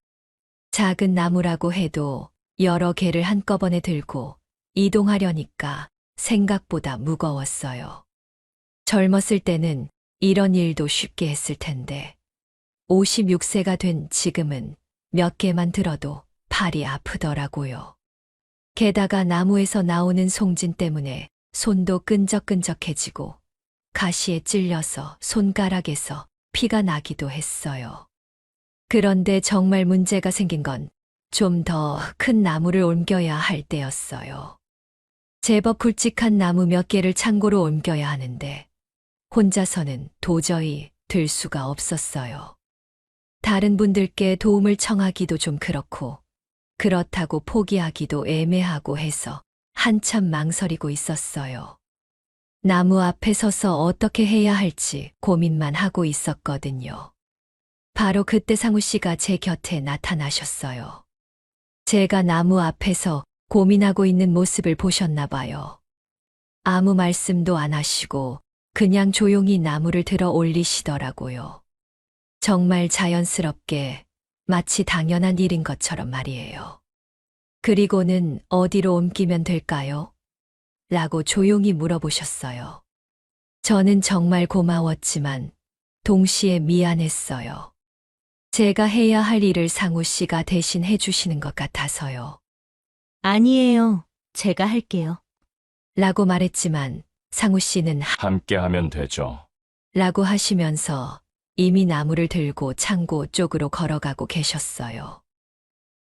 작은 나무라고 해도 여러 개를 한꺼번에 들고 이동하려니까 생각보다 무거웠어요. 젊었을 때는 이런 일도 쉽게 했을 텐데 56세가 된 지금은 몇 개만 들어도 팔이 아프더라고요. 게다가 나무에서 나오는 송진 때문에 손도 끈적끈적해지고 가시에 찔려서 손가락에서 피가 나기도 했어요. 그런데 정말 문제가 생긴 건 좀 더 큰 나무를 옮겨야 할 때였어요. 제법 굵직한 나무 몇 개를 창고로 옮겨야 하는데 혼자서는 도저히 들 수가 없었어요. 다른 분들께 도움을 청하기도 좀 그렇고 그렇다고 포기하기도 애매하고 해서 한참 망설이고 있었어요. 나무 앞에 서서 어떻게 해야 할지 고민만 하고 있었거든요. 바로 그때 상우 씨가 제 곁에 나타나셨어요. 제가 나무 앞에서 고민하고 있는 모습을 보셨나 봐요. 아무 말씀도 안 하시고 그냥 조용히 나무를 들어 올리시더라고요. 정말 자연스럽게 마치 당연한 일인 것처럼 말이에요. 그리고는 어디로 옮기면 될까요? 라고 조용히 물어보셨어요. 저는 정말 고마웠지만 동시에 미안했어요. 제가 해야 할 일을 상우 씨가 대신 해주시는 것 같아서요. 아니에요. 제가 할게요. 라고 말했지만 상우 씨는 함께 하면 되죠. 라고 하시면서 이미 나무를 들고 창고 쪽으로 걸어가고 계셨어요.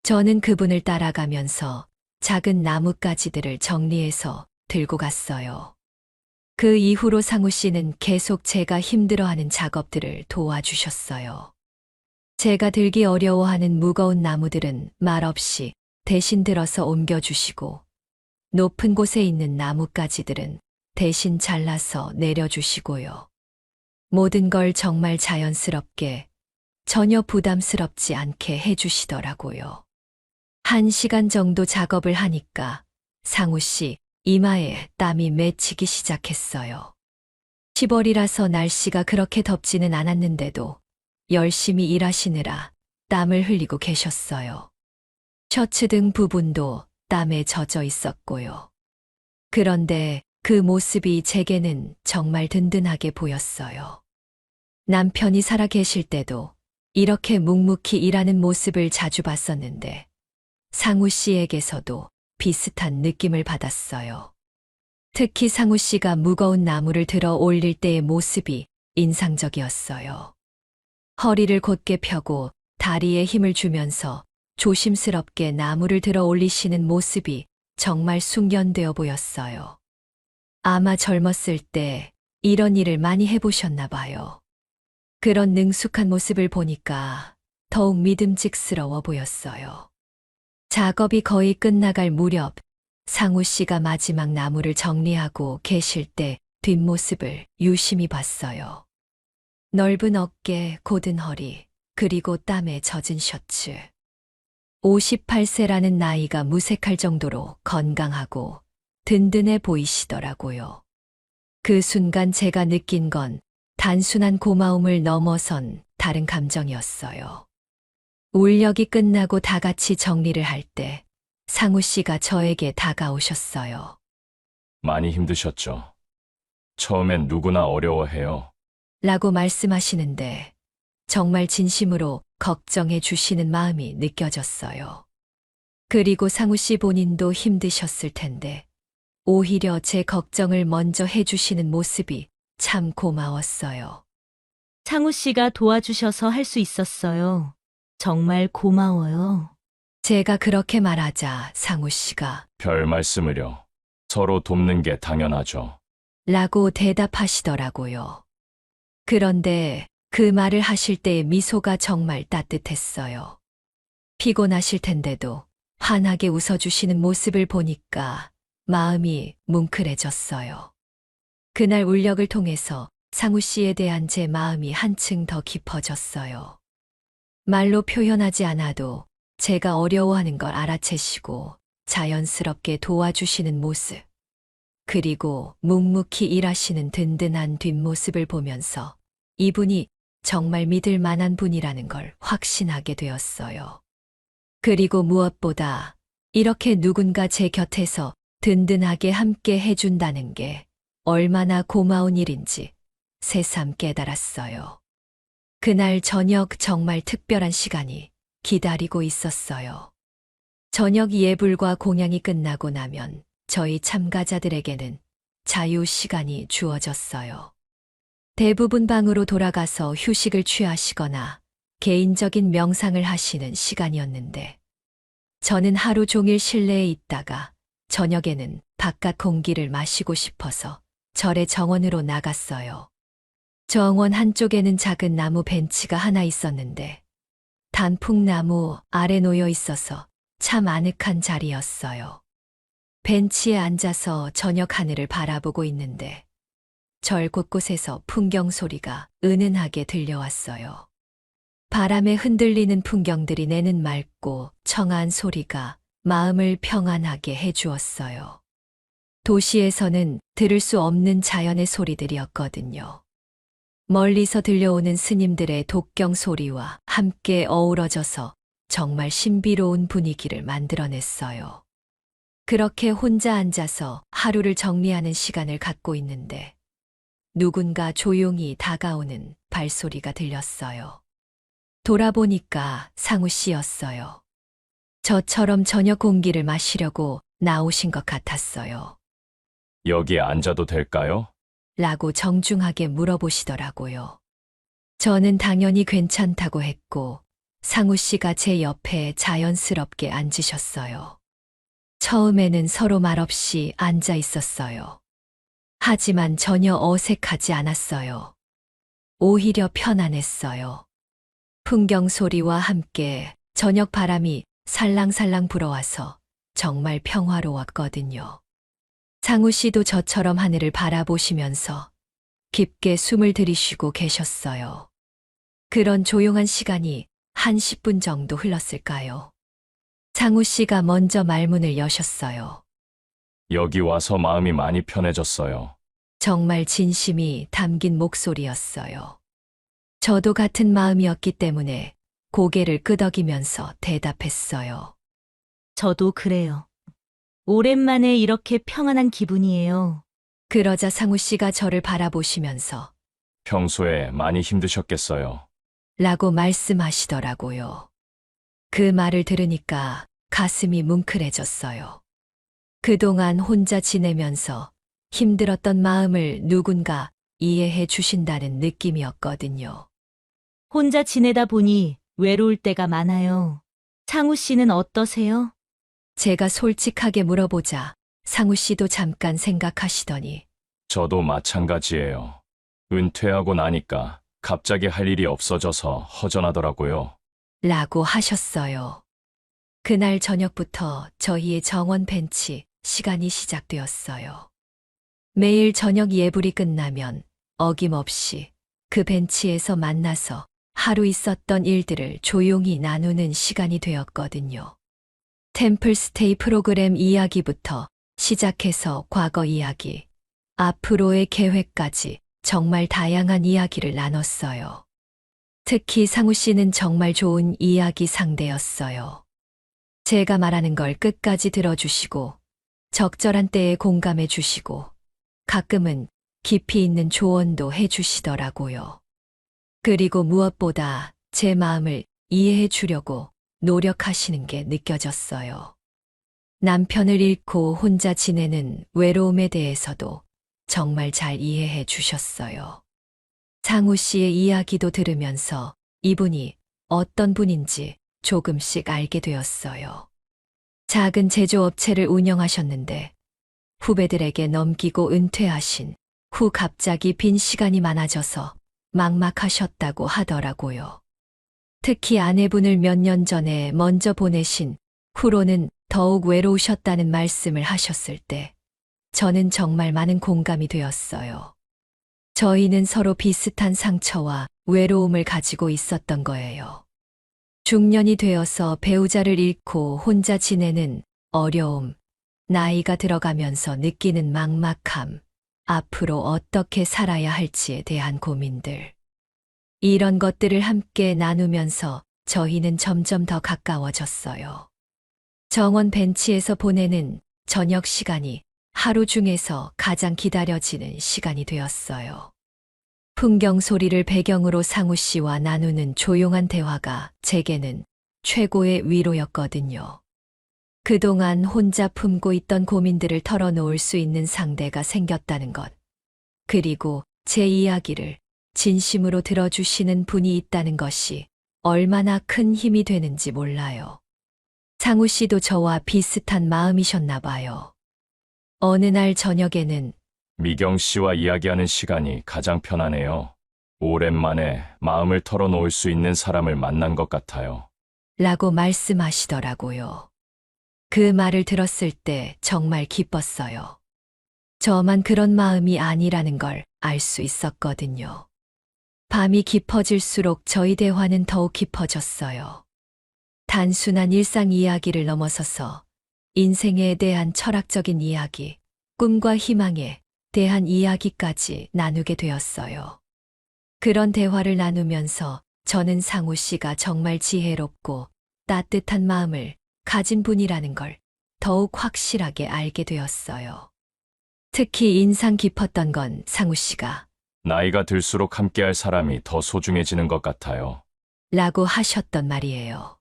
저는 그분을 따라가면서 작은 나뭇가지들을 정리해서 들고 갔어요. 그 이후로 상우 씨는 계속 제가 힘들어하는 작업들을 도와주셨어요. 제가 들기 어려워하는 무거운 나무들은 말없이 대신 들어서 옮겨주시고, 높은 곳에 있는 나뭇가지들은 대신 잘라서 내려주시고요. 모든 걸 정말 자연스럽게, 전혀 부담스럽지 않게 해주시더라고요. 1시간 정도 작업을 하니까 상우 씨 이마에 땀이 맺히기 시작했어요. 10월이라서 날씨가 그렇게 덥지는 않았는데도 열심히 일하시느라 땀을 흘리고 계셨어요. 셔츠 등 부분도 땀에 젖어 있었고요. 그런데 그 모습이 제게는 정말 든든하게 보였어요. 남편이 살아 계실 때도 이렇게 묵묵히 일하는 모습을 자주 봤었는데 상우 씨에게서도 비슷한 느낌을 받았어요. 특히 상우 씨가 무거운 나무를 들어 올릴 때의 모습이 인상적이었어요. 허리를 곧게 펴고 다리에 힘을 주면서 조심스럽게 나무를 들어 올리시는 모습이 정말 숙련되어 보였어요. 아마 젊었을 때 이런 일을 많이 해보셨나 봐요. 그런 능숙한 모습을 보니까 더욱 믿음직스러워 보였어요. 작업이 거의 끝나갈 무렵 상우 씨가 마지막 나무를 정리하고 계실 때 뒷모습을 유심히 봤어요. 넓은 어깨, 곧은 허리, 그리고 땀에 젖은 셔츠. 58세라는 나이가 무색할 정도로 건강하고 든든해 보이시더라고요. 그 순간 제가 느낀 건 단순한 고마움을 넘어선 다른 감정이었어요. 울력이 끝나고 다 같이 정리를 할 때 상우 씨가 저에게 다가오셨어요. 많이 힘드셨죠? 처음엔 누구나 어려워해요. 라고 말씀하시는데 정말 진심으로 걱정해 주시는 마음이 느껴졌어요. 그리고 상우 씨 본인도 힘드셨을 텐데 오히려 제 걱정을 먼저 해주시는 모습이 참 고마웠어요. 창우 씨가 도와주셔서 할 수 있었어요. 정말 고마워요. 제가 그렇게 말하자 상우 씨가 별 말씀을요. 서로 돕는 게 당연하죠. 라고 대답하시더라고요. 그런데 그 말을 하실 때의 미소가 정말 따뜻했어요. 피곤하실 텐데도 환하게 웃어주시는 모습을 보니까 마음이 뭉클해졌어요. 그날 울력을 통해서 상우 씨에 대한 제 마음이 한층 더 깊어졌어요. 말로 표현하지 않아도 제가 어려워하는 걸 알아채시고 자연스럽게 도와주시는 모습, 그리고 묵묵히 일하시는 든든한 뒷모습을 보면서 이분이 정말 믿을 만한 분이라는 걸 확신하게 되었어요. 그리고 무엇보다 이렇게 누군가 제 곁에서 든든하게 함께 해준다는 게 얼마나 고마운 일인지 새삼 깨달았어요. 그날 저녁 정말 특별한 시간이 기다리고 있었어요. 저녁 예불과 공양이 끝나고 나면 저희 참가자들에게는 자유 시간이 주어졌어요. 대부분 방으로 돌아가서 휴식을 취하시거나 개인적인 명상을 하시는 시간이었는데 저는 하루 종일 실내에 있다가 저녁에는 바깥 공기를 마시고 싶어서 절의 정원으로 나갔어요. 정원 한쪽에는 작은 나무 벤치가 하나 있었는데 단풍나무 아래 놓여 있어서 참 아늑한 자리였어요. 벤치에 앉아서 저녁 하늘을 바라보고 있는데 절 곳곳에서 풍경 소리가 은은하게 들려왔어요. 바람에 흔들리는 풍경들이 내는 맑고 청아한 소리가 마음을 평안하게 해주었어요. 도시에서는 들을 수 없는 자연의 소리들이었거든요. 멀리서 들려오는 스님들의 독경 소리와 함께 어우러져서 정말 신비로운 분위기를 만들어냈어요. 그렇게 혼자 앉아서 하루를 정리하는 시간을 갖고 있는데 누군가 조용히 다가오는 발소리가 들렸어요. 돌아보니까 상우 씨였어요. 저처럼 저녁 공기를 마시려고 나오신 것 같았어요. 여기 앉아도 될까요? 라고 정중하게 물어보시더라고요. 저는 당연히 괜찮다고 했고 상우 씨가 제 옆에 자연스럽게 앉으셨어요. 처음에는 서로 말없이 앉아 있었어요. 하지만 전혀 어색하지 않았어요. 오히려 편안했어요. 풍경 소리와 함께 저녁 바람이 살랑살랑 불어와서 정말 평화로웠거든요. 상우 씨도 저처럼 하늘을 바라보시면서 깊게 숨을 들이쉬고 계셨어요. 그런 조용한 시간이 한 10분 정도 흘렀을까요? 상우 씨가 먼저 말문을 여셨어요. 여기 와서 마음이 많이 편해졌어요. 정말 진심이 담긴 목소리였어요. 저도 같은 마음이었기 때문에 고개를 끄덕이면서 대답했어요. 저도 그래요. 오랜만에 이렇게 평안한 기분이에요. 그러자 상우 씨가 저를 바라보시면서 평소에 많이 힘드셨겠어요. 라고 말씀하시더라고요. 그 말을 들으니까 가슴이 뭉클해졌어요. 그동안 혼자 지내면서 힘들었던 마음을 누군가 이해해 주신다는 느낌이었거든요. 혼자 지내다 보니 외로울 때가 많아요. 창우 씨는 어떠세요? 제가 솔직하게 물어보자 상우 씨도 잠깐 생각하시더니 저도 마찬가지예요. 은퇴하고 나니까 갑자기 할 일이 없어져서 허전하더라고요. 라고 하셨어요. 그날 저녁부터 저희의 정원 벤치 시간이 시작되었어요. 매일 저녁 예불이 끝나면 어김없이 그 벤치에서 만나서 하루 있었던 일들을 조용히 나누는 시간이 되었거든요. 템플스테이 프로그램 이야기부터 시작해서 과거 이야기, 앞으로의 계획까지 정말 다양한 이야기를 나눴어요. 특히 상우 씨는 정말 좋은 이야기 상대였어요. 제가 말하는 걸 끝까지 들어주시고, 적절한 때에 공감해 주시고, 가끔은 깊이 있는 조언도 해 주시더라고요. 그리고 무엇보다 제 마음을 이해해 주려고 노력하시는 게 느껴졌어요. 남편을 잃고 혼자 지내는 외로움에 대해서도 정말 잘 이해해 주셨어요. 상우 씨의 이야기도 들으면서 이분이 어떤 분인지 조금씩 알게 되었어요. 작은 제조업체를 운영하셨는데 후배들에게 넘기고 은퇴하신 후 갑자기 빈 시간이 많아져서 막막하셨다고 하더라고요. 특히 아내분을 몇 년 전에 먼저 보내신 후로는 더욱 외로우셨다는 말씀을 하셨을 때 저는 정말 많은 공감이 되었어요. 저희는 서로 비슷한 상처와 외로움을 가지고 있었던 거예요. 중년이 되어서 배우자를 잃고 혼자 지내는 어려움, 나이가 들어가면서 느끼는 막막함, 앞으로 어떻게 살아야 할지에 대한 고민들. 이런 것들을 함께 나누면서 저희는 점점 더 가까워졌어요. 정원 벤치에서 보내는 저녁 시간이 하루 중에서 가장 기다려지는 시간이 되었어요. 풍경 소리를 배경으로 상우 씨와 나누는 조용한 대화가 제게는 최고의 위로였거든요. 그동안 혼자 품고 있던 고민들을 털어놓을 수 있는 상대가 생겼다는 것. 그리고 제 이야기를 진심으로 들어주시는 분이 있다는 것이 얼마나 큰 힘이 되는지 몰라요. 상우 씨도 저와 비슷한 마음이셨나 봐요. 어느 날 저녁에는 미경 씨와 이야기하는 시간이 가장 편하네요. 오랜만에 마음을 털어놓을 수 있는 사람을 만난 것 같아요. 라고 말씀하시더라고요. 그 말을 들었을 때 정말 기뻤어요. 저만 그런 마음이 아니라는 걸 알 수 있었거든요. 밤이 깊어질수록 저희 대화는 더욱 깊어졌어요. 단순한 일상 이야기를 넘어서서 인생에 대한 철학적인 이야기, 꿈과 희망에 대한 이야기까지 나누게 되었어요. 그런 대화를 나누면서 저는 상우 씨가 정말 지혜롭고 따뜻한 마음을 가진 분이라는 걸 더욱 확실하게 알게 되었어요. 특히 인상 깊었던 건 상우 씨가 나이가 들수록 함께할 사람이 더 소중해지는 것 같아요. 라고 하셨던 말이에요.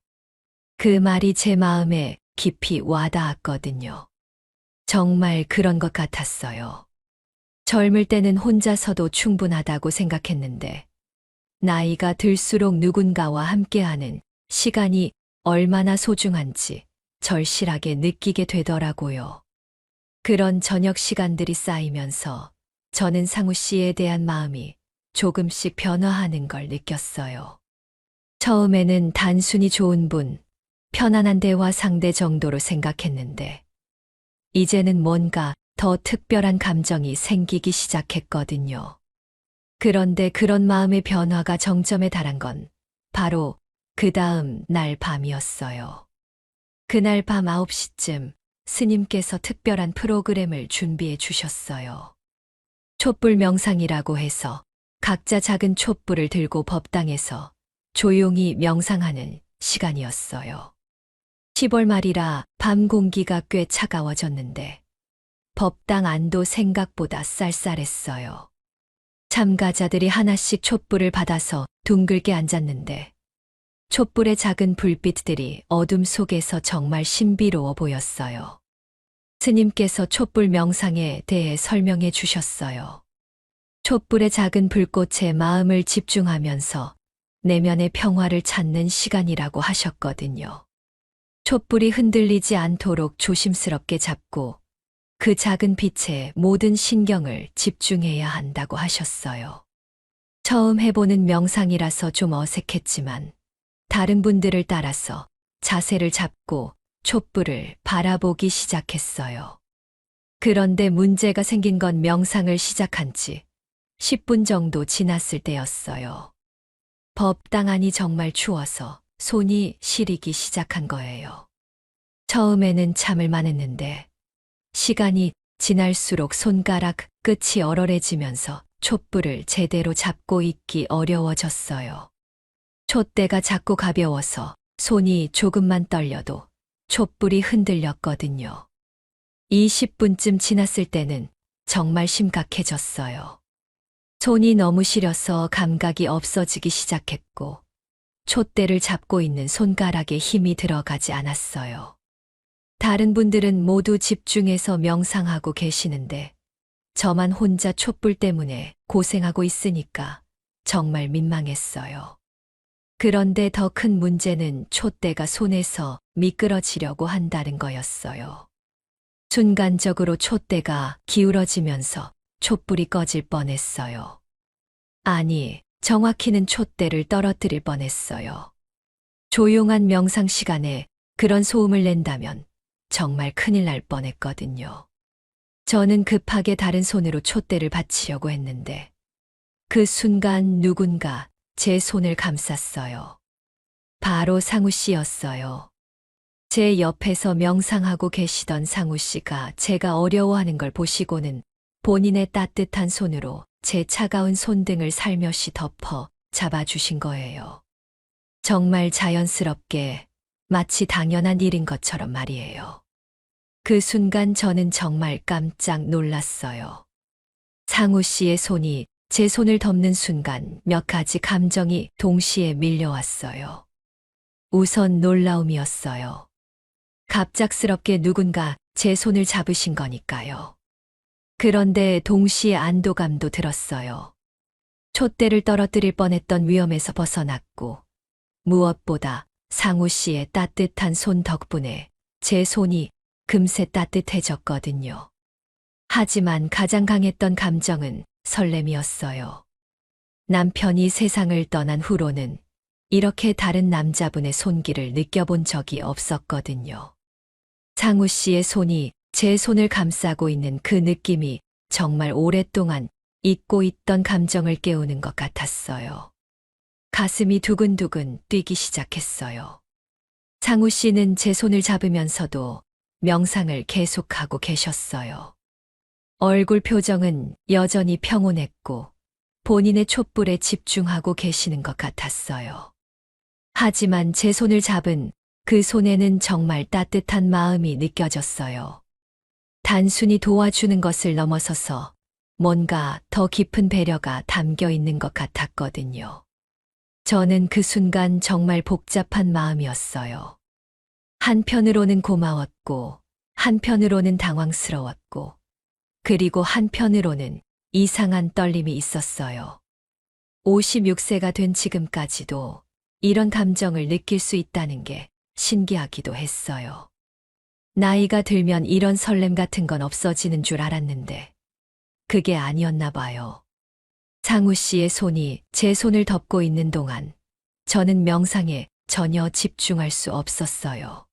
그 말이 제 마음에 깊이 와닿았거든요. 정말 그런 것 같았어요. 젊을 때는 혼자서도 충분하다고 생각했는데 나이가 들수록 누군가와 함께하는 시간이 얼마나 소중한지 절실하게 느끼게 되더라고요. 그런 저녁 시간들이 쌓이면서 저는 상우 씨에 대한 마음이 조금씩 변화하는 걸 느꼈어요. 처음에는 단순히 좋은 분, 편안한 대화 상대 정도로 생각했는데 이제는 뭔가 더 특별한 감정이 생기기 시작했거든요. 그런데 그런 마음의 변화가 정점에 달한 건 바로 그 다음 날 밤이었어요. 그날 밤 9시쯤 스님께서 특별한 프로그램을 준비해 주셨어요. 촛불 명상이라고 해서 각자 작은 촛불을 들고 법당에서 조용히 명상하는 시간이었어요. 10월 말이라 밤 공기가 꽤 차가워졌는데 법당 안도 생각보다 쌀쌀했어요. 참가자들이 하나씩 촛불을 받아서 둥글게 앉았는데 촛불의 작은 불빛들이 어둠 속에서 정말 신비로워 보였어요. 스님께서 촛불 명상에 대해 설명해 주셨어요. 촛불의 작은 불꽃에 마음을 집중하면서 내면의 평화를 찾는 시간이라고 하셨거든요. 촛불이 흔들리지 않도록 조심스럽게 잡고 그 작은 빛에 모든 신경을 집중해야 한다고 하셨어요. 처음 해보는 명상이라서 좀 어색했지만 다른 분들을 따라서 자세를 잡고 촛불을 바라보기 시작했어요. 그런데 문제가 생긴 건 명상을 시작한 지 10분 정도 지났을 때였어요. 법당 안이 정말 추워서 손이 시리기 시작한 거예요. 처음에는 참을만 했는데 시간이 지날수록 손가락 끝이 얼얼해지면서 촛불을 제대로 잡고 있기 어려워졌어요. 촛대가 작고 가벼워서 손이 조금만 떨려도 촛불이 흔들렸거든요. 20분쯤 지났을 때는 정말 심각해졌어요. 손이 너무 시려서 감각이 없어지기 시작했고, 촛대를 잡고 있는 손가락에 힘이 들어가지 않았어요. 다른 분들은 모두 집중해서 명상하고 계시는데, 저만 혼자 촛불 때문에 고생하고 있으니까 정말 민망했어요. 그런데 더 큰 문제는 촛대가 손에서 미끄러지려고 한다는 거였어요. 순간적으로 촛대가 기울어지면서 촛불이 꺼질 뻔했어요. 아니, 정확히는 촛대를 떨어뜨릴 뻔했어요. 조용한 명상 시간에 그런 소음을 낸다면 정말 큰일 날 뻔했거든요. 저는 급하게 다른 손으로 촛대를 받치려고 했는데 그 순간 누군가 제 손을 감쌌어요. 바로 상우 씨였어요. 제 옆에서 명상하고 계시던 상우 씨가 제가 어려워하는 걸 보시고는 본인의 따뜻한 손으로 제 차가운 손등을 살며시 덮어 잡아주신 거예요. 정말 자연스럽게 마치 당연한 일인 것처럼 말이에요. 그 순간 저는 정말 깜짝 놀랐어요. 상우 씨의 손이 제 손을 덮는 순간 몇 가지 감정이 동시에 밀려왔어요. 우선 놀라움이었어요. 갑작스럽게 누군가 제 손을 잡으신 거니까요. 그런데 동시에 안도감도 들었어요. 촛대를 떨어뜨릴 뻔했던 위험에서 벗어났고, 무엇보다 상우 씨의 따뜻한 손 덕분에 제 손이 금세 따뜻해졌거든요. 하지만 가장 강했던 감정은 설렘이었어요. 남편이 세상을 떠난 후로는 이렇게 다른 남자분의 손길을 느껴본 적이 없었거든요. 상우 씨의 손이 제 손을 감싸고 있는 그 느낌이 정말 오랫동안 잊고 있던 감정을 깨우는 것 같았어요. 가슴이 두근두근 뛰기 시작했어요. 상우 씨는 제 손을 잡으면서도 명상을 계속하고 계셨어요. 얼굴 표정은 여전히 평온했고 본인의 촛불에 집중하고 계시는 것 같았어요. 하지만 제 손을 잡은 그 손에는 정말 따뜻한 마음이 느껴졌어요. 단순히 도와주는 것을 넘어서서 뭔가 더 깊은 배려가 담겨 있는 것 같았거든요. 저는 그 순간 정말 복잡한 마음이었어요. 한편으로는 고마웠고, 한편으로는 당황스러웠고, 그리고 한편으로는 이상한 떨림이 있었어요. 56세가 된 지금까지도 이런 감정을 느낄 수 있다는 게 신기하기도 했어요. 나이가 들면 이런 설렘 같은 건 없어지는 줄 알았는데, 그게 아니었나 봐요. 상우 씨의 손이 제 손을 덮고 있는 동안 저는 명상에 전혀 집중할 수 없었어요.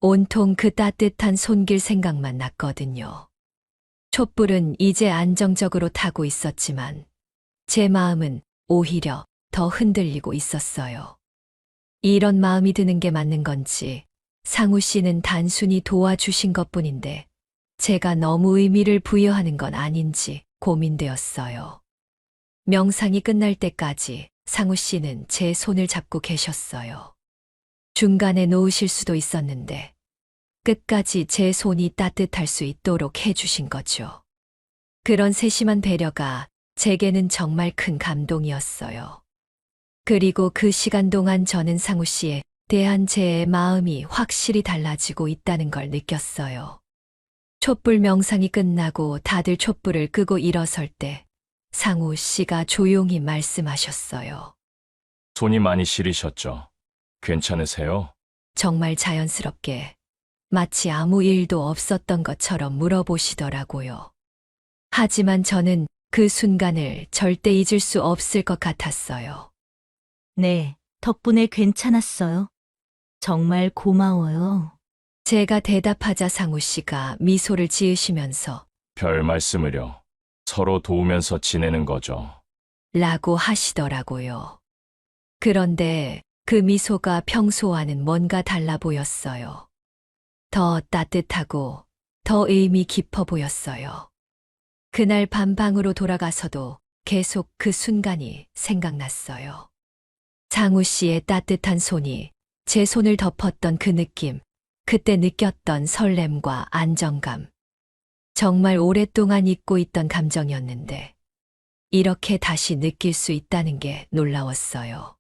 온통 그 따뜻한 손길 생각만 났거든요. 촛불은 이제 안정적으로 타고 있었지만 제 마음은 오히려 더 흔들리고 있었어요. 이런 마음이 드는 게 맞는 건지 상우 씨는 단순히 도와주신 것뿐인데 제가 너무 의미를 부여하는 건 아닌지 고민되었어요. 명상이 끝날 때까지 상우 씨는 제 손을 잡고 계셨어요. 중간에 놓으실 수도 있었는데 끝까지 제 손이 따뜻할 수 있도록 해주신 거죠. 그런 세심한 배려가 제게는 정말 큰 감동이었어요. 그리고 그 시간 동안 저는 상우 씨에 대한 제 마음이 확실히 달라지고 있다는 걸 느꼈어요. 촛불 명상이 끝나고 다들 촛불을 끄고 일어설 때 상우 씨가 조용히 말씀하셨어요. 손이 많이 시리셨죠? 괜찮으세요? 정말 자연스럽게 마치 아무 일도 없었던 것처럼 물어보시더라고요. 하지만 저는 그 순간을 절대 잊을 수 없을 것 같았어요. 네, 덕분에 괜찮았어요. 정말 고마워요. 제가 대답하자 상우 씨가 미소를 지으시면서 별 말씀을요. 서로 도우면서 지내는 거죠. 라고 하시더라고요. 그런데 그 미소가 평소와는 뭔가 달라 보였어요. 더 따뜻하고 더 의미 깊어 보였어요. 그날 밤 방으로 돌아가서도 계속 그 순간이 생각났어요. 상우 씨의 따뜻한 손이 제 손을 덮었던 그 느낌, 그때 느꼈던 설렘과 안정감. 정말 오랫동안 잊고 있던 감정이었는데, 이렇게 다시 느낄 수 있다는 게 놀라웠어요.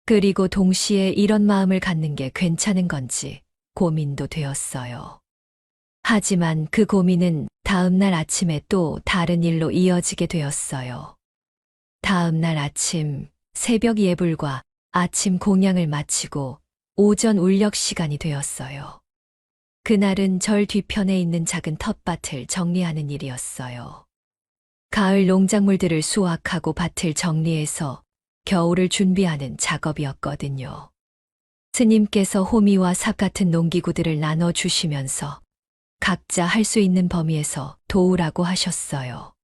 그리고 동시에 이런 마음을 갖는 게 괜찮은 건지 고민도 되었어요. 하지만 그 고민은 다음 날 아침에 또 다른 일로 이어지게 되었어요. 다음 날 아침, 새벽 예불과 아침 공양을 마치고 오전 울력 시간이 되었어요. 그날은 절 뒤편에 있는 작은 텃밭을 정리하는 일이었어요. 가을 농작물들을 수확하고 밭을 정리해서 겨울을 준비하는 작업이었거든요. 스님께서 호미와 삽 같은 농기구들을 나눠주시면서 각자 할 수 있는 범위에서 도우라고 하셨어요.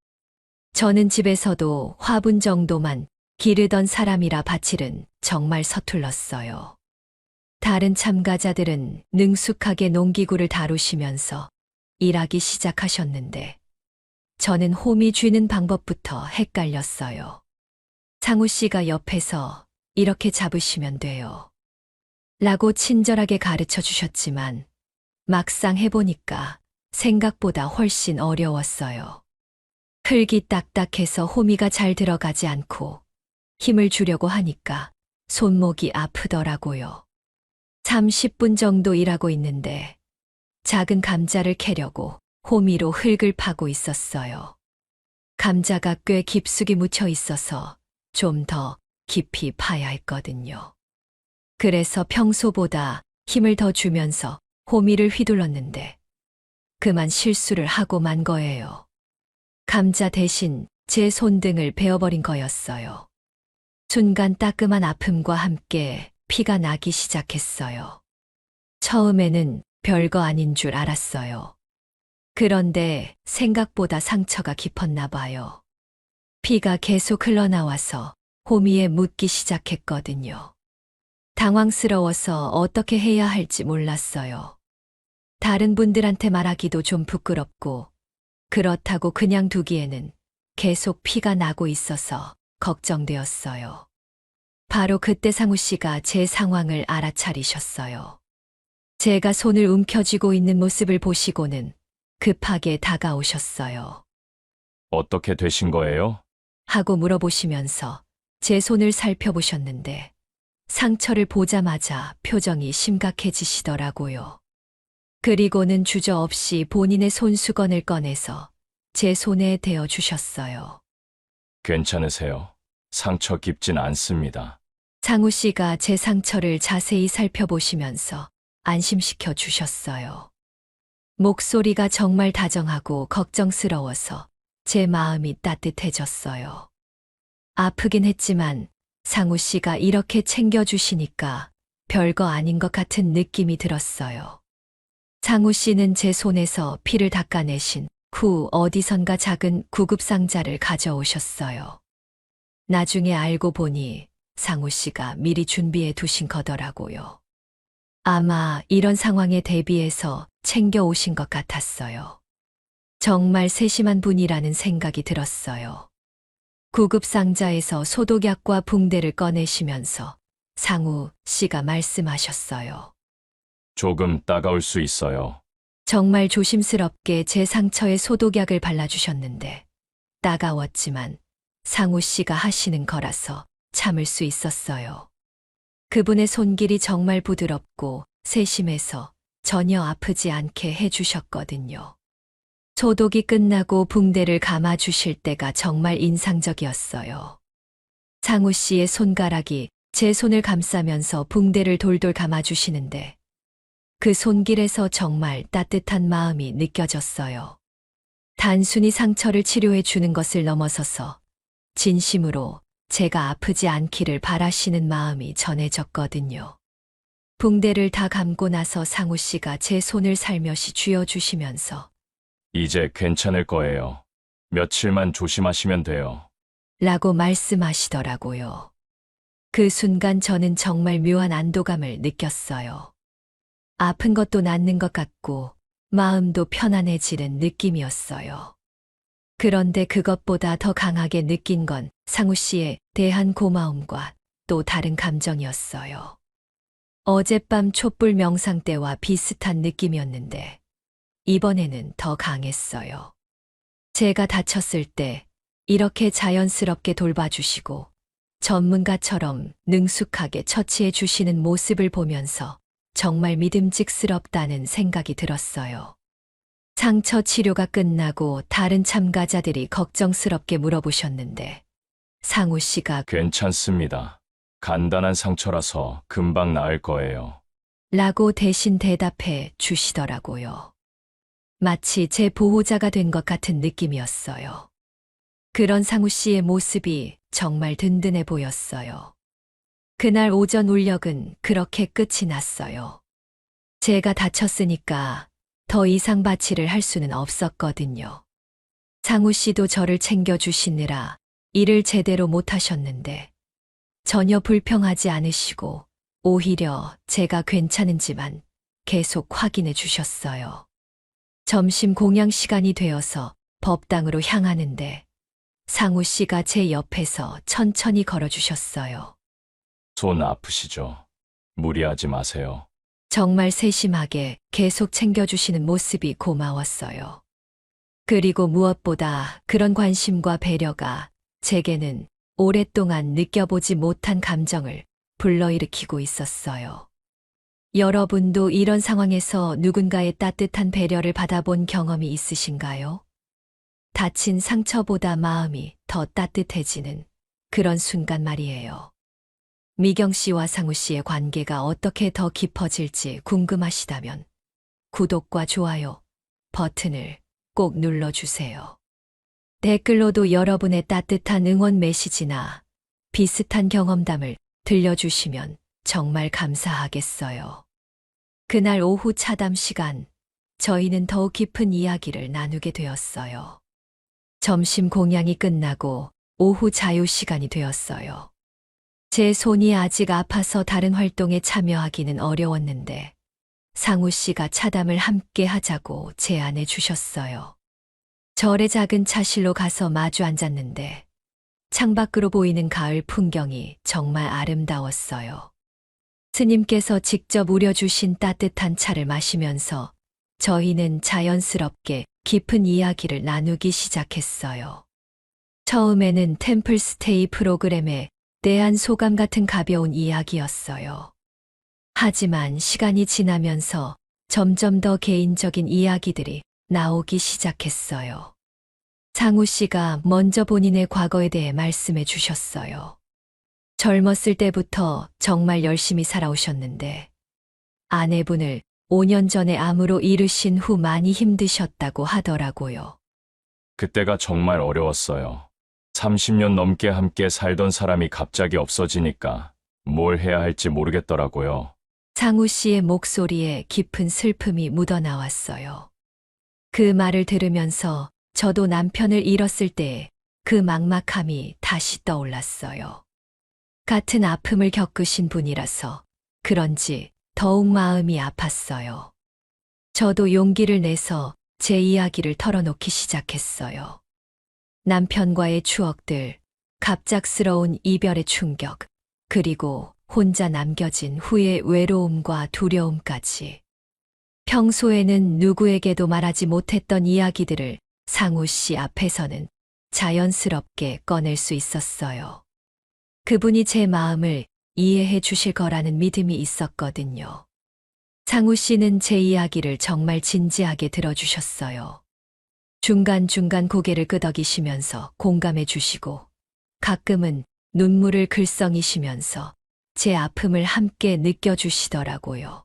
저는 집에서도 화분 정도만 기르던 사람이라 밭일은 정말 서툴렀어요. 다른 참가자들은 능숙하게 농기구를 다루시면서 일하기 시작하셨는데 저는 호미 쥐는 방법부터 헷갈렸어요. 상우 씨가 옆에서 이렇게 잡으시면 돼요. 라고 친절하게 가르쳐 주셨지만 막상 해보니까 생각보다 훨씬 어려웠어요. 흙이 딱딱해서 호미가 잘 들어가지 않고 힘을 주려고 하니까 손목이 아프더라고요. 30분 정도 일하고 있는데 작은 감자를 캐려고 호미로 흙을 파고 있었어요. 감자가 꽤 깊숙이 묻혀 있어서 좀 더 깊이 파야 했거든요. 그래서 평소보다 힘을 더 주면서 호미를 휘둘렀는데 그만 실수를 하고 만 거예요. 감자 대신 제 손등을 베어버린 거였어요. 순간 따끔한 아픔과 함께 피가 나기 시작했어요. 처음에는 별거 아닌 줄 알았어요. 그런데 생각보다 상처가 깊었나 봐요. 피가 계속 흘러나와서 호미에 묻기 시작했거든요. 당황스러워서 어떻게 해야 할지 몰랐어요. 다른 분들한테 말하기도 좀 부끄럽고 그렇다고 그냥 두기에는 계속 피가 나고 있어서 걱정되었어요. 바로 그때 상우 씨가 제 상황을 알아차리셨어요. 제가 손을 움켜쥐고 있는 모습을 보시고는 급하게 다가오셨어요. 어떻게 되신 거예요? 하고 물어보시면서 제 손을 살펴보셨는데 상처를 보자마자 표정이 심각해지시더라고요. 그리고는 주저없이 본인의 손수건을 꺼내서 제 손에 대어 주셨어요. 괜찮으세요? 상처 깊진 않습니다. 상우 씨가 제 상처를 자세히 살펴보시면서 안심시켜 주셨어요. 목소리가 정말 다정하고 걱정스러워서 제 마음이 따뜻해졌어요. 아프긴 했지만 상우 씨가 이렇게 챙겨주시니까 별거 아닌 것 같은 느낌이 들었어요. 상우 씨는 제 손에서 피를 닦아내신 후 어디선가 작은 구급상자를 가져오셨어요. 나중에 알고 보니 상우 씨가 미리 준비해 두신 거더라고요. 아마 이런 상황에 대비해서 챙겨오신 것 같았어요. 정말 세심한 분이라는 생각이 들었어요. 구급상자에서 소독약과 붕대를 꺼내시면서 상우 씨가 말씀하셨어요. 조금 따가울 수 있어요. 정말 조심스럽게 제 상처에 소독약을 발라주셨는데 따가웠지만 상우 씨가 하시는 거라서 참을 수 있었어요. 그분의 손길이 정말 부드럽고 세심해서 전혀 아프지 않게 해주셨거든요. 소독이 끝나고 붕대를 감아주실 때가 정말 인상적이었어요. 상우 씨의 손가락이 제 손을 감싸면서 붕대를 돌돌 감아주시는데 그 손길에서 정말 따뜻한 마음이 느껴졌어요. 단순히 상처를 치료해 주는 것을 넘어서서 진심으로 제가 아프지 않기를 바라시는 마음이 전해졌거든요. 붕대를 다 감고 나서 상우 씨가 제 손을 살며시 쥐어주시면서 이제 괜찮을 거예요. 며칠만 조심하시면 돼요. 라고 말씀하시더라고요. 그 순간 저는 정말 묘한 안도감을 느꼈어요. 아픈 것도 낫는 것 같고 마음도 편안해지는 느낌이었어요. 그런데 그것보다 더 강하게 느낀 건 상우 씨에 대한 고마움과 또 다른 감정이었어요. 어젯밤 촛불 명상 때와 비슷한 느낌이었는데 이번에는 더 강했어요. 제가 다쳤을 때 이렇게 자연스럽게 돌봐주시고 전문가처럼 능숙하게 처치해 주시는 모습을 보면서 정말 믿음직스럽다는 생각이 들었어요. 상처 치료가 끝나고 다른 참가자들이 걱정스럽게 물어보셨는데 상우 씨가 괜찮습니다. 간단한 상처라서 금방 나을 거예요. 라고 대신 대답해 주시더라고요. 마치 제 보호자가 된 것 같은 느낌이었어요. 그런 상우 씨의 모습이 정말 든든해 보였어요. 그날 오전 울력은 그렇게 끝이 났어요. 제가 다쳤으니까 더 이상 바치를 할 수는 없었거든요. 상우 씨도 저를 챙겨주시느라 일을 제대로 못하셨는데 전혀 불평하지 않으시고 오히려 제가 괜찮은지만 계속 확인해 주셨어요. 점심 공양 시간이 되어서 법당으로 향하는데 상우 씨가 제 옆에서 천천히 걸어주셨어요. 손 아프시죠? 무리하지 마세요. 정말 세심하게 계속 챙겨주시는 모습이 고마웠어요. 그리고 무엇보다 그런 관심과 배려가 제게는 오랫동안 느껴보지 못한 감정을 불러일으키고 있었어요. 여러분도 이런 상황에서 누군가의 따뜻한 배려를 받아본 경험이 있으신가요? 다친 상처보다 마음이 더 따뜻해지는 그런 순간 말이에요. 미경 씨와 상우 씨의 관계가 어떻게 더 깊어질지 궁금하시다면 구독과 좋아요 버튼을 꼭 눌러주세요. 댓글로도 여러분의 따뜻한 응원 메시지나 비슷한 경험담을 들려주시면 정말 감사하겠어요. 그날 오후 차담 시간, 저희는 더욱 깊은 이야기를 나누게 되었어요. 점심 공양이 끝나고 오후 자유 시간이 되었어요. 제 손이 아직 아파서 다른 활동에 참여하기는 어려웠는데 상우 씨가 차담을 함께 하자고 제안해 주셨어요. 절의 작은 차실로 가서 마주 앉았는데 창밖으로 보이는 가을 풍경이 정말 아름다웠어요. 스님께서 직접 우려주신 따뜻한 차를 마시면서 저희는 자연스럽게 깊은 이야기를 나누기 시작했어요. 처음에는 템플스테이 프로그램에 대한 소감 같은 가벼운 이야기였어요. 하지만 시간이 지나면서 점점 더 개인적인 이야기들이 나오기 시작했어요. 상우 씨가 먼저 본인의 과거에 대해 말씀해 주셨어요. 젊었을 때부터 정말 열심히 살아오셨는데 아내분을 5년 전에 암으로 잃으신 후 많이 힘드셨다고 하더라고요. 그때가 정말 어려웠어요. 30년 넘게 함께 살던 사람이 갑자기 없어지니까 뭘 해야 할지 모르겠더라고요. 상우 씨의 목소리에 깊은 슬픔이 묻어나왔어요. 그 말을 들으면서 저도 남편을 잃었을 때 그 막막함이 다시 떠올랐어요. 같은 아픔을 겪으신 분이라서 그런지 더욱 마음이 아팠어요. 저도 용기를 내서 제 이야기를 털어놓기 시작했어요. 남편과의 추억들, 갑작스러운 이별의 충격, 그리고 혼자 남겨진 후의 외로움과 두려움까지. 평소에는 누구에게도 말하지 못했던 이야기들을 상우 씨 앞에서는 자연스럽게 꺼낼 수 있었어요. 그분이 제 마음을 이해해 주실 거라는 믿음이 있었거든요. 상우 씨는 제 이야기를 정말 진지하게 들어주셨어요. 중간중간 고개를 끄덕이시면서 공감해 주시고 가끔은 눈물을 글썽이시면서 제 아픔을 함께 느껴주시더라고요.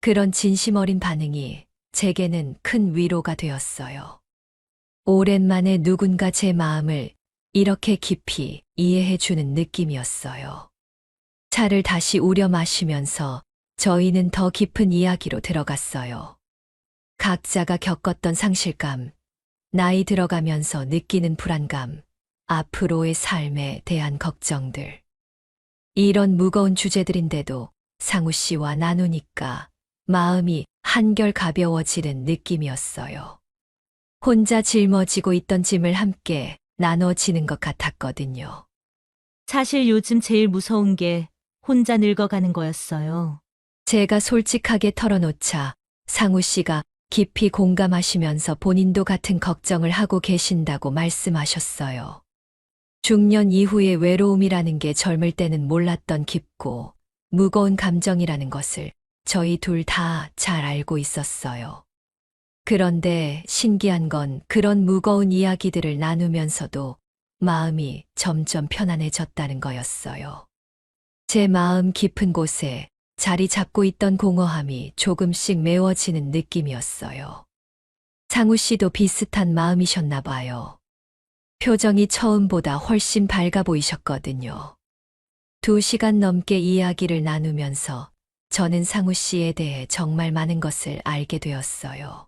그런 진심 어린 반응이 제게는 큰 위로가 되었어요. 오랜만에 누군가 제 마음을 이렇게 깊이 이해해 주는 느낌이었어요. 차를 다시 우려 마시면서 저희는 더 깊은 이야기로 들어갔어요. 각자가 겪었던 상실감, 나이 들어가면서 느끼는 불안감, 앞으로의 삶에 대한 걱정들. 이런 무거운 주제들인데도 상우 씨와 나누니까 마음이 한결 가벼워지는 느낌이었어요. 혼자 짊어지고 있던 짐을 함께 나눠지는 것 같았거든요. 사실 요즘 제일 무서운 게 혼자 늙어가는 거였어요. 제가 솔직하게 털어놓자 상우 씨가 깊이 공감하시면서 본인도 같은 걱정을 하고 계신다고 말씀하셨어요. 중년 이후의 외로움이라는 게 젊을 때는 몰랐던 깊고 무거운 감정이라는 것을 저희 둘 다 잘 알고 있었어요. 그런데 신기한 건 그런 무거운 이야기들을 나누면서도 마음이 점점 편안해졌다는 거였어요. 제 마음 깊은 곳에 자리 잡고 있던 공허함이 조금씩 메워지는 느낌이었어요. 상우 씨도 비슷한 마음이셨나 봐요. 표정이 처음보다 훨씬 밝아 보이셨거든요. 2시간 넘게 이야기를 나누면서 저는 상우 씨에 대해 정말 많은 것을 알게 되었어요.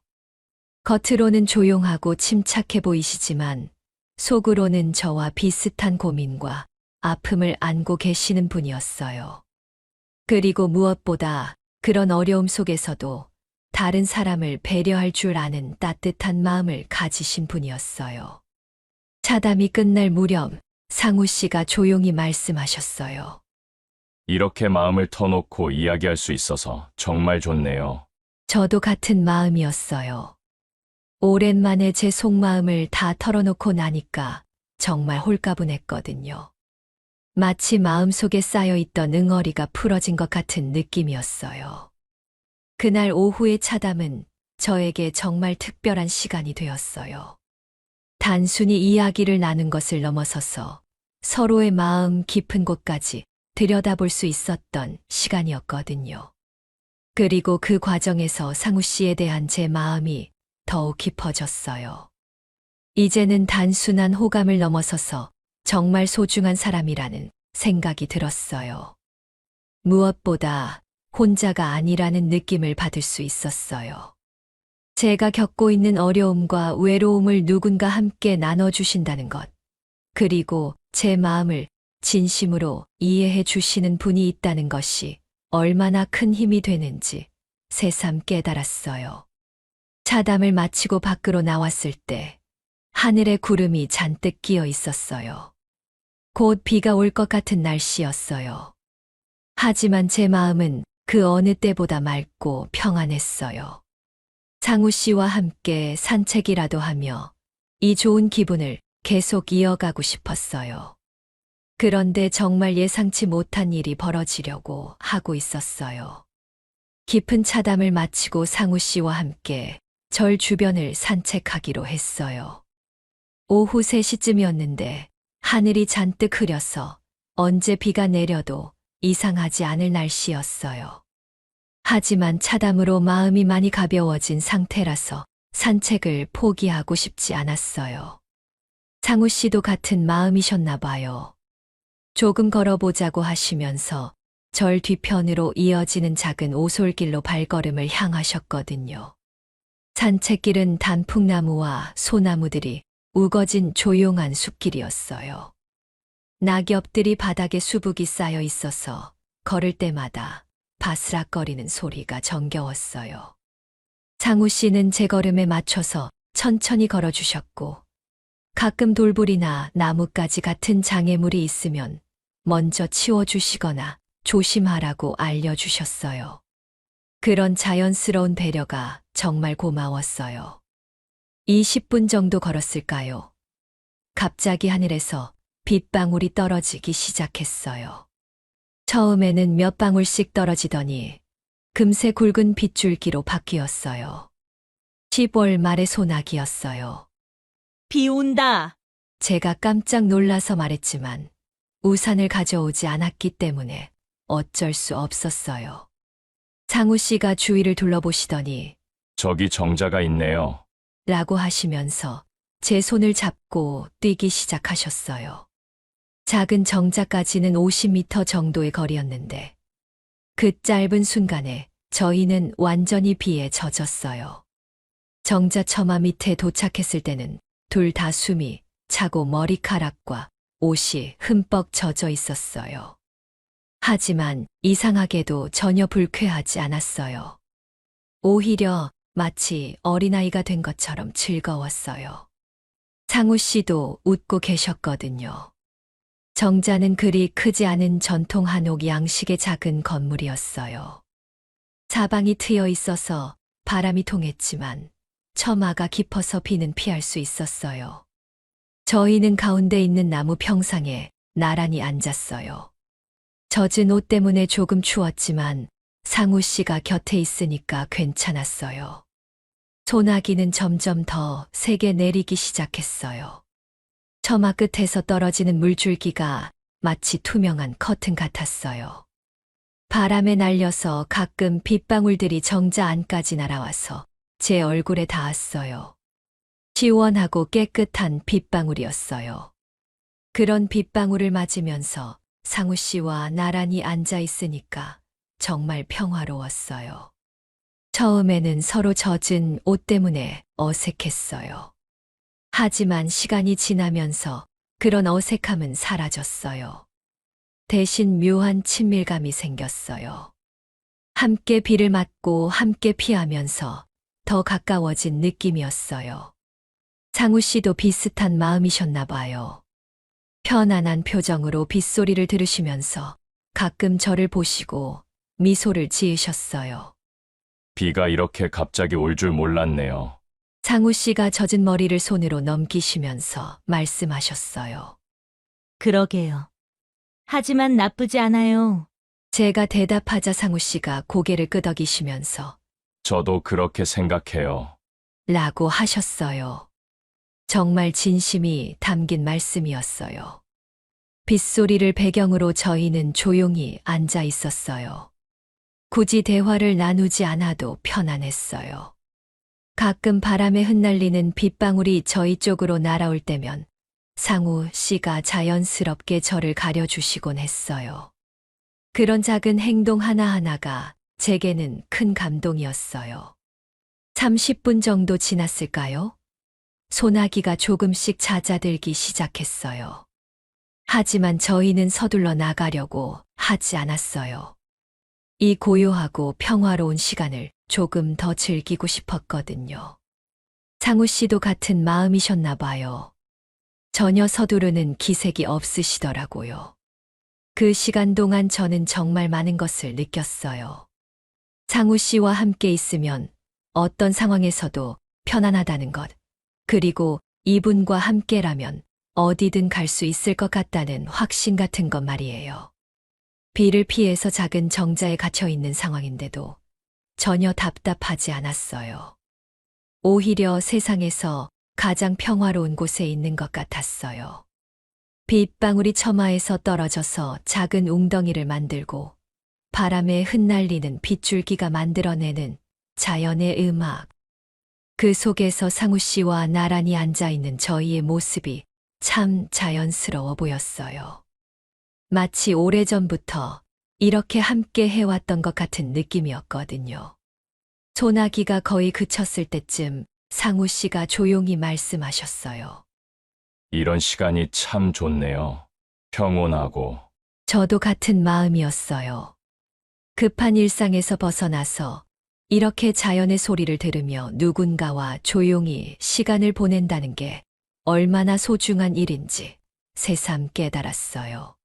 겉으로는 조용하고 침착해 보이시지만 속으로는 저와 비슷한 고민과 아픔을 안고 계시는 분이었어요. 그리고 무엇보다 그런 어려움 속에서도 다른 사람을 배려할 줄 아는 따뜻한 마음을 가지신 분이었어요. 차담이 끝날 무렵 상우 씨가 조용히 말씀하셨어요. 이렇게 마음을 터놓고 이야기할 수 있어서 정말 좋네요. 저도 같은 마음이었어요. 오랜만에 제 속마음을 다 털어놓고 나니까 정말 홀가분했거든요. 마치 마음속에 쌓여있던 응어리가 풀어진 것 같은 느낌이었어요. 그날 오후의 차담은 저에게 정말 특별한 시간이 되었어요. 단순히 이야기를 나눈 것을 넘어서서 서로의 마음 깊은 곳까지 들여다볼 수 있었던 시간이었거든요. 그리고 그 과정에서 상우 씨에 대한 제 마음이 더욱 깊어졌어요. 이제는 단순한 호감을 넘어서서 정말 소중한 사람이라는 생각이 들었어요. 무엇보다 혼자가 아니라는 느낌을 받을 수 있었어요. 제가 겪고 있는 어려움과 외로움을 누군가 함께 나눠주신다는 것, 그리고 제 마음을 진심으로 이해해 주시는 분이 있다는 것이 얼마나 큰 힘이 되는지 새삼 깨달았어요. 차담을 마치고 밖으로 나왔을 때 하늘에 구름이 잔뜩 끼어 있었어요. 곧 비가 올 것 같은 날씨였어요. 하지만 제 마음은 그 어느 때보다 맑고 평안했어요. 상우 씨와 함께 산책이라도 하며 이 좋은 기분을 계속 이어가고 싶었어요. 그런데 정말 예상치 못한 일이 벌어지려고 하고 있었어요. 깊은 차담을 마치고 상우 씨와 함께 절 주변을 산책하기로 했어요. 오후 3시쯤이었는데 하늘이 잔뜩 흐려서 언제 비가 내려도 이상하지 않을 날씨였어요. 하지만 차담으로 마음이 많이 가벼워진 상태라서 산책을 포기하고 싶지 않았어요. 상우 씨도 같은 마음이셨나 봐요. 조금 걸어보자고 하시면서 절 뒤편으로 이어지는 작은 오솔길로 발걸음을 향하셨거든요. 산책길은 단풍나무와 소나무들이 우거진 조용한 숲길이었어요. 낙엽들이 바닥에 수북이 쌓여 있어서 걸을 때마다 바스락거리는 소리가 정겨웠어요. 상우 씨는 제 걸음에 맞춰서 천천히 걸어주셨고 가끔 돌불이나 나뭇가지 같은 장애물이 있으면 먼저 치워주시거나 조심하라고 알려주셨어요. 그런 자연스러운 배려가 정말 고마웠어요. 20분 정도 걸었을까요? 갑자기 하늘에서 빗방울이 떨어지기 시작했어요. 처음에는 몇 방울씩 떨어지더니 금세 굵은 빗줄기로 바뀌었어요. 10월 말의 소나기였어요. 비 온다. 제가 깜짝 놀라서 말했지만 우산을 가져오지 않았기 때문에 어쩔 수 없었어요. 상우 씨가 주위를 둘러보시더니 저기 정자가 있네요. 라고 하시면서 제 손을 잡고 뛰기 시작하셨어요. 작은 정자까지는 50m 정도의 거리였는데 그 짧은 순간에 저희는 완전히 비에 젖었어요. 정자 처마 밑에 도착했을 때는 둘 다 숨이 차고 머리카락과 옷이 흠뻑 젖어 있었어요. 하지만 이상하게도 전혀 불쾌하지 않았어요. 오히려 마치 어린아이가 된 것처럼 즐거웠어요. 상우 씨도 웃고 계셨거든요. 정자는 그리 크지 않은 전통 한옥 양식의 작은 건물이었어요. 사방이 트여 있어서 바람이 통했지만 처마가 깊어서 비는 피할 수 있었어요. 저희는 가운데 있는 나무 평상에 나란히 앉았어요. 젖은 옷 때문에 조금 추웠지만 상우 씨가 곁에 있으니까 괜찮았어요. 소나기는 점점 더 세게 내리기 시작했어요. 처마 끝에서 떨어지는 물줄기가 마치 투명한 커튼 같았어요. 바람에 날려서 가끔 빗방울들이 정자 안까지 날아와서 제 얼굴에 닿았어요. 시원하고 깨끗한 빗방울이었어요. 그런 빗방울을 맞으면서 상우 씨와 나란히 앉아 있으니까 정말 평화로웠어요. 처음에는 서로 젖은 옷 때문에 어색했어요. 하지만 시간이 지나면서 그런 어색함은 사라졌어요. 대신 묘한 친밀감이 생겼어요. 함께 비를 맞고 함께 피하면서 더 가까워진 느낌이었어요. 상우 씨도 비슷한 마음이셨나 봐요. 편안한 표정으로 빗소리를 들으시면서 가끔 저를 보시고 미소를 지으셨어요. 비가 이렇게 갑자기 올 줄 몰랐네요. 상우 씨가 젖은 머리를 손으로 넘기시면서 말씀하셨어요. 그러게요. 하지만 나쁘지 않아요. 제가 대답하자 상우 씨가 고개를 끄덕이시면서 저도 그렇게 생각해요. 라고 하셨어요. 정말 진심이 담긴 말씀이었어요. 빗소리를 배경으로 저희는 조용히 앉아 있었어요. 굳이 대화를 나누지 않아도 편안했어요. 가끔 바람에 흩날리는 빗방울이 저희 쪽으로 날아올 때면 상우 씨가 자연스럽게 저를 가려주시곤 했어요. 그런 작은 행동 하나하나가 제게는 큰 감동이었어요. 30분 정도 지났을까요? 소나기가 조금씩 잦아들기 시작했어요. 하지만 저희는 서둘러 나가려고 하지 않았어요. 이 고요하고 평화로운 시간을 조금 더 즐기고 싶었거든요. 상우 씨도 같은 마음이셨나 봐요. 전혀 서두르는 기색이 없으시더라고요. 그 시간 동안 저는 정말 많은 것을 느꼈어요. 상우 씨와 함께 있으면 어떤 상황에서도 편안하다는 것, 그리고 이분과 함께라면 어디든 갈 수 있을 것 같다는 확신 같은 것 말이에요. 비를 피해서 작은 정자에 갇혀 있는 상황인데도 전혀 답답하지 않았어요. 오히려 세상에서 가장 평화로운 곳에 있는 것 같았어요. 빗방울이 처마에서 떨어져서 작은 웅덩이를 만들고 바람에 흩날리는 빗줄기가 만들어내는 자연의 음악. 그 속에서 상우 씨와 나란히 앉아 있는 저희의 모습이 참 자연스러워 보였어요. 마치 오래전부터 이렇게 함께 해왔던 것 같은 느낌이었거든요. 소나기가 거의 그쳤을 때쯤 상우 씨가 조용히 말씀하셨어요. 이런 시간이 참 좋네요. 평온하고. 저도 같은 마음이었어요. 급한 일상에서 벗어나서 이렇게 자연의 소리를 들으며 누군가와 조용히 시간을 보낸다는 게 얼마나 소중한 일인지 새삼 깨달았어요.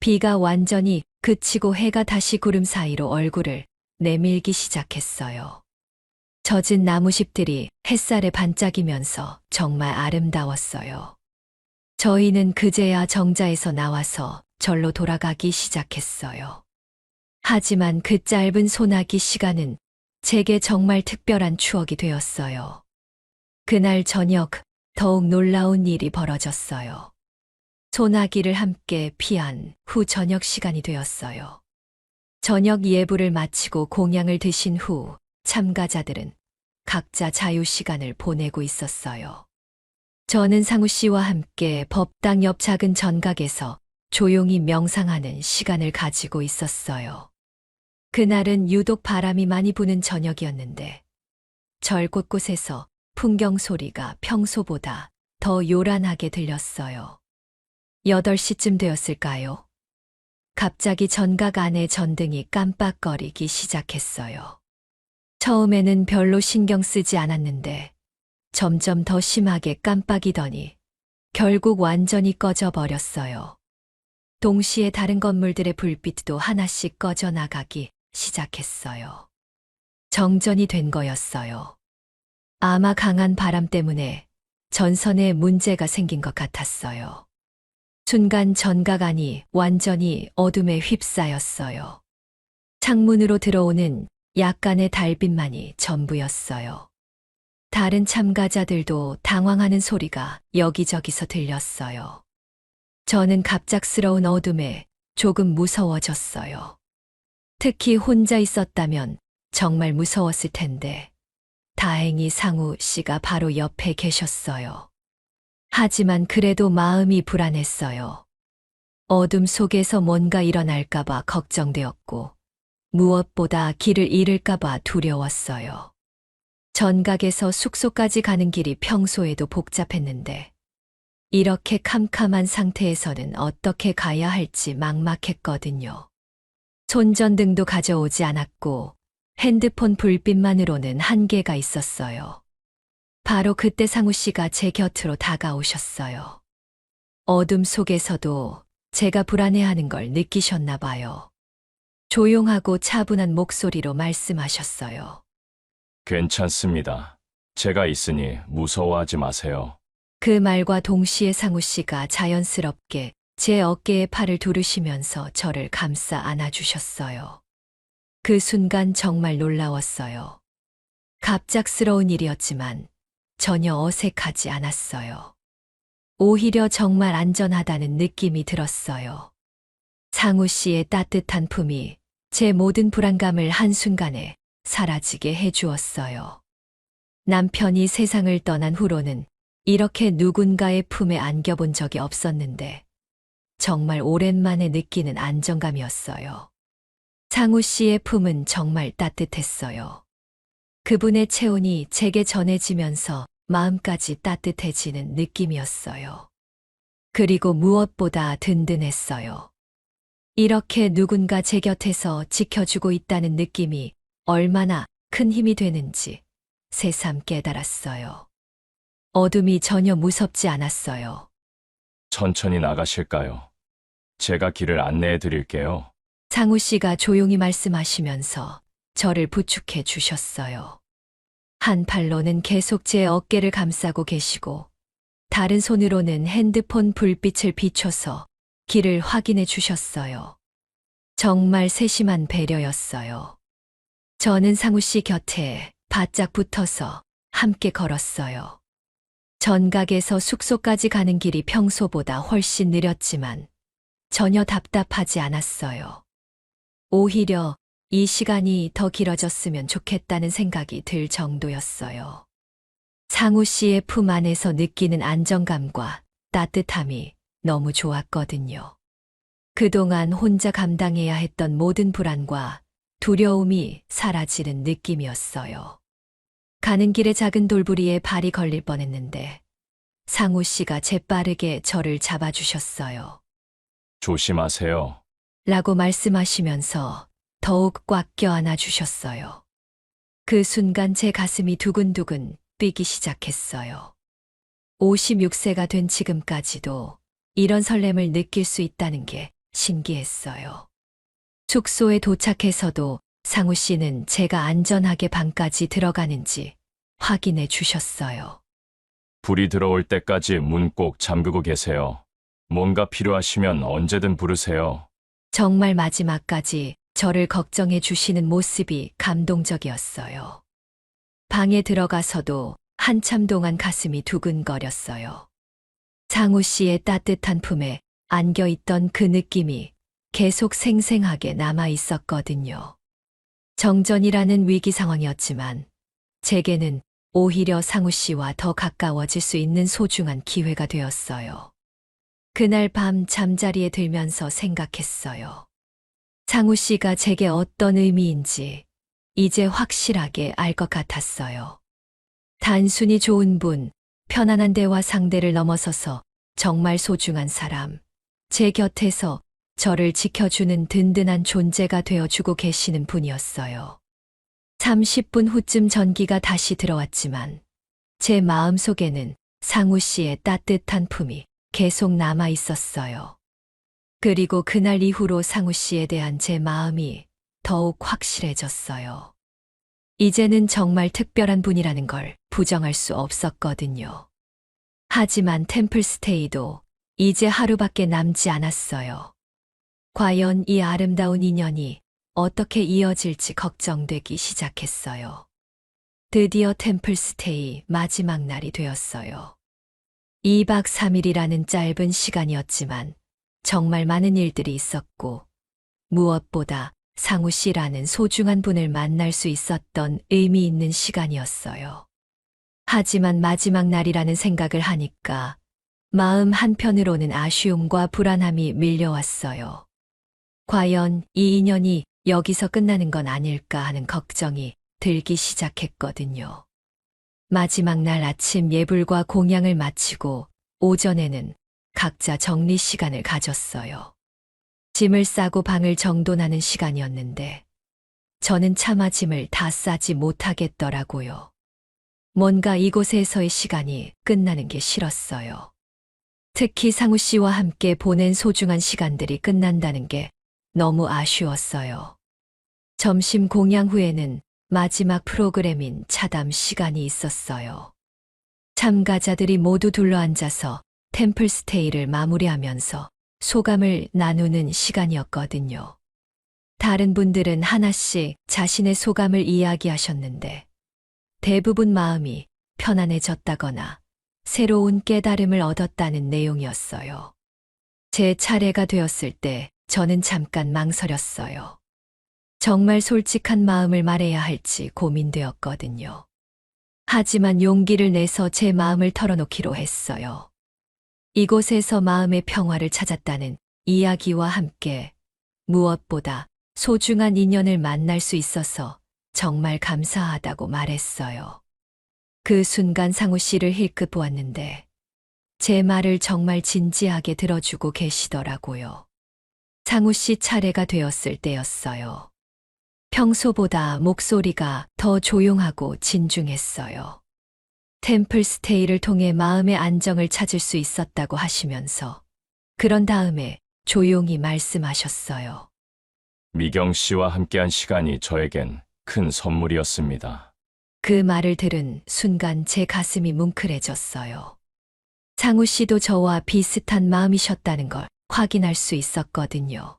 비가 완전히 그치고 해가 다시 구름 사이로 얼굴을 내밀기 시작했어요. 젖은 나무잎들이 햇살에 반짝이면서 정말 아름다웠어요. 저희는 그제야 정자에서 나와서 절로 돌아가기 시작했어요. 하지만 그 짧은 소나기 시간은 제게 정말 특별한 추억이 되었어요. 그날 저녁 더욱 놀라운 일이 벌어졌어요. 소나기를 함께 피한 후 저녁 시간이 되었어요. 저녁 예불을 마치고 공양을 드신 후 참가자들은 각자 자유 시간을 보내고 있었어요. 저는 상우 씨와 함께 법당 옆 작은 전각에서 조용히 명상하는 시간을 가지고 있었어요. 그날은 유독 바람이 많이 부는 저녁이었는데 절 곳곳에서 풍경 소리가 평소보다 더 요란하게 들렸어요. 8시쯤 되었을까요? 갑자기 전각 안의 전등이 깜빡거리기 시작했어요. 처음에는 별로 신경 쓰지 않았는데 점점 더 심하게 깜빡이더니 결국 완전히 꺼져 버렸어요. 동시에 다른 건물들의 불빛도 하나씩 꺼져 나가기 시작했어요. 정전이 된 거였어요. 아마 강한 바람 때문에 전선에 문제가 생긴 것 같았어요. 순간 전각 안이 완전히 어둠에 휩싸였어요. 창문으로 들어오는 약간의 달빛만이 전부였어요. 다른 참가자들도 당황하는 소리가 여기저기서 들렸어요. 저는 갑작스러운 어둠에 조금 무서워졌어요. 특히 혼자 있었다면 정말 무서웠을 텐데 다행히 상우 씨가 바로 옆에 계셨어요. 하지만 그래도 마음이 불안했어요. 어둠 속에서 뭔가 일어날까봐 걱정되었고 무엇보다 길을 잃을까봐 두려웠어요. 전각에서 숙소까지 가는 길이 평소에도 복잡했는데 이렇게 캄캄한 상태에서는 어떻게 가야 할지 막막했거든요. 손전등도 가져오지 않았고 핸드폰 불빛만으로는 한계가 있었어요. 바로 그때 상우 씨가 제 곁으로 다가오셨어요. 어둠 속에서도 제가 불안해하는 걸 느끼셨나 봐요. 조용하고 차분한 목소리로 말씀하셨어요. 괜찮습니다. 제가 있으니 무서워하지 마세요. 그 말과 동시에 상우 씨가 자연스럽게 제 어깨에 팔을 두르시면서 저를 감싸 안아주셨어요. 그 순간 정말 놀라웠어요. 갑작스러운 일이었지만 전혀 어색하지 않았어요. 오히려 정말 안전하다는 느낌이 들었어요. 상우 씨의 따뜻한 품이 제 모든 불안감을 한순간에 사라지게 해주었어요. 남편이 세상을 떠난 후로는 이렇게 누군가의 품에 안겨본 적이 없었는데 정말 오랜만에 느끼는 안정감이었어요. 상우 씨의 품은 정말 따뜻했어요. 그분의 체온이 제게 전해지면서 마음까지 따뜻해지는 느낌이었어요. 그리고 무엇보다 든든했어요. 이렇게 누군가 제 곁에서 지켜주고 있다는 느낌이 얼마나 큰 힘이 되는지 새삼 깨달았어요. 어둠이 전혀 무섭지 않았어요. 천천히 나가실까요? 제가 길을 안내해 드릴게요. 상우 씨가 조용히 말씀하시면서 저를 부축해 주셨어요. 한 팔로는 계속 제 어깨를 감싸고 계시고 다른 손으로는 핸드폰 불빛을 비춰서 길을 확인해 주셨어요. 정말 세심한 배려였어요. 저는 상우 씨 곁에 바짝 붙어서 함께 걸었어요. 전각에서 숙소까지 가는 길이 평소보다 훨씬 느렸지만 전혀 답답하지 않았어요. 오히려 이 시간이 더 길어졌으면 좋겠다는 생각이 들 정도였어요. 상우 씨의 품 안에서 느끼는 안정감과 따뜻함이 너무 좋았거든요. 그동안 혼자 감당해야 했던 모든 불안과 두려움이 사라지는 느낌이었어요. 가는 길에 작은 돌부리에 발이 걸릴 뻔했는데 상우 씨가 재빠르게 저를 잡아주셨어요. 조심하세요. 라고 말씀하시면서 더욱 꽉 껴안아 주셨어요. 그 순간 제 가슴이 두근두근 뛰기 시작했어요. 56세가 된 지금까지도 이런 설렘을 느낄 수 있다는 게 신기했어요. 숙소에 도착해서도 상우 씨는 제가 안전하게 방까지 들어가는지 확인해 주셨어요. 불이 들어올 때까지 문 꼭 잠그고 계세요. 뭔가 필요하시면 언제든 부르세요. 정말 마지막까지 저를 걱정해 주시는 모습이 감동적이었어요. 방에 들어가서도 한참 동안 가슴이 두근거렸어요. 상우 씨의 따뜻한 품에 안겨있던 그 느낌이 계속 생생하게 남아 있었거든요. 정전이라는 위기 상황이었지만 제게는 오히려 상우 씨와 더 가까워질 수 있는 소중한 기회가 되었어요. 그날 밤 잠자리에 들면서 생각했어요. 상우 씨가 제게 어떤 의미인지 이제 확실하게 알 것 같았어요. 단순히 좋은 분, 편안한 대화 상대를 넘어서서 정말 소중한 사람, 제 곁에서 저를 지켜주는 든든한 존재가 되어주고 계시는 분이었어요. 30분 후쯤 전기가 다시 들어왔지만 제 마음속에는 상우 씨의 따뜻한 품이 계속 남아 있었어요. 그리고 그날 이후로 상우 씨에 대한 제 마음이 더욱 확실해졌어요. 이제는 정말 특별한 분이라는 걸 부정할 수 없었거든요. 하지만 템플스테이도 이제 하루밖에 남지 않았어요. 과연 이 아름다운 인연이 어떻게 이어질지 걱정되기 시작했어요. 드디어 템플스테이 마지막 날이 되었어요. 2박 3일이라는 짧은 시간이었지만 정말 많은 일들이 있었고 무엇보다 상우 씨라는 소중한 분을 만날 수 있었던 의미 있는 시간이었어요. 하지만 마지막 날이라는 생각을 하니까 마음 한편으로는 아쉬움과 불안함이 밀려왔어요. 과연 이 인연이 여기서 끝나는 건 아닐까 하는 걱정이 들기 시작했거든요. 마지막 날 아침 예불과 공양을 마치고 오전에는 각자 정리 시간을 가졌어요. 짐을 싸고 방을 정돈하는 시간이었는데 저는 차마 짐을 다 싸지 못하겠더라고요. 뭔가 이곳에서의 시간이 끝나는 게 싫었어요. 특히 상우 씨와 함께 보낸 소중한 시간들이 끝난다는 게 너무 아쉬웠어요. 점심 공양 후에는 마지막 프로그램인 차담 시간이 있었어요. 참가자들이 모두 둘러앉아서 템플스테이를 마무리하면서 소감을 나누는 시간이었거든요. 다른 분들은 하나씩 자신의 소감을 이야기하셨는데 대부분 마음이 편안해졌다거나 새로운 깨달음을 얻었다는 내용이었어요. 제 차례가 되었을 때 저는 잠깐 망설였어요. 정말 솔직한 마음을 말해야 할지 고민되었거든요. 하지만 용기를 내서 제 마음을 털어놓기로 했어요. 이곳에서 마음의 평화를 찾았다는 이야기와 함께 무엇보다 소중한 인연을 만날 수 있어서 정말 감사하다고 말했어요. 그 순간 상우 씨를 힐끗 보았는데 제 말을 정말 진지하게 들어주고 계시더라고요. 상우 씨 차례가 되었을 때였어요. 평소보다 목소리가 더 조용하고 진중했어요. 템플스테이를 통해 마음의 안정을 찾을 수 있었다고 하시면서 그런 다음에 조용히 말씀하셨어요. 미경 씨와 함께한 시간이 저에겐 큰 선물이었습니다. 그 말을 들은 순간 제 가슴이 뭉클해졌어요. 상우 씨도 저와 비슷한 마음이셨다는 걸 확인할 수 있었거든요.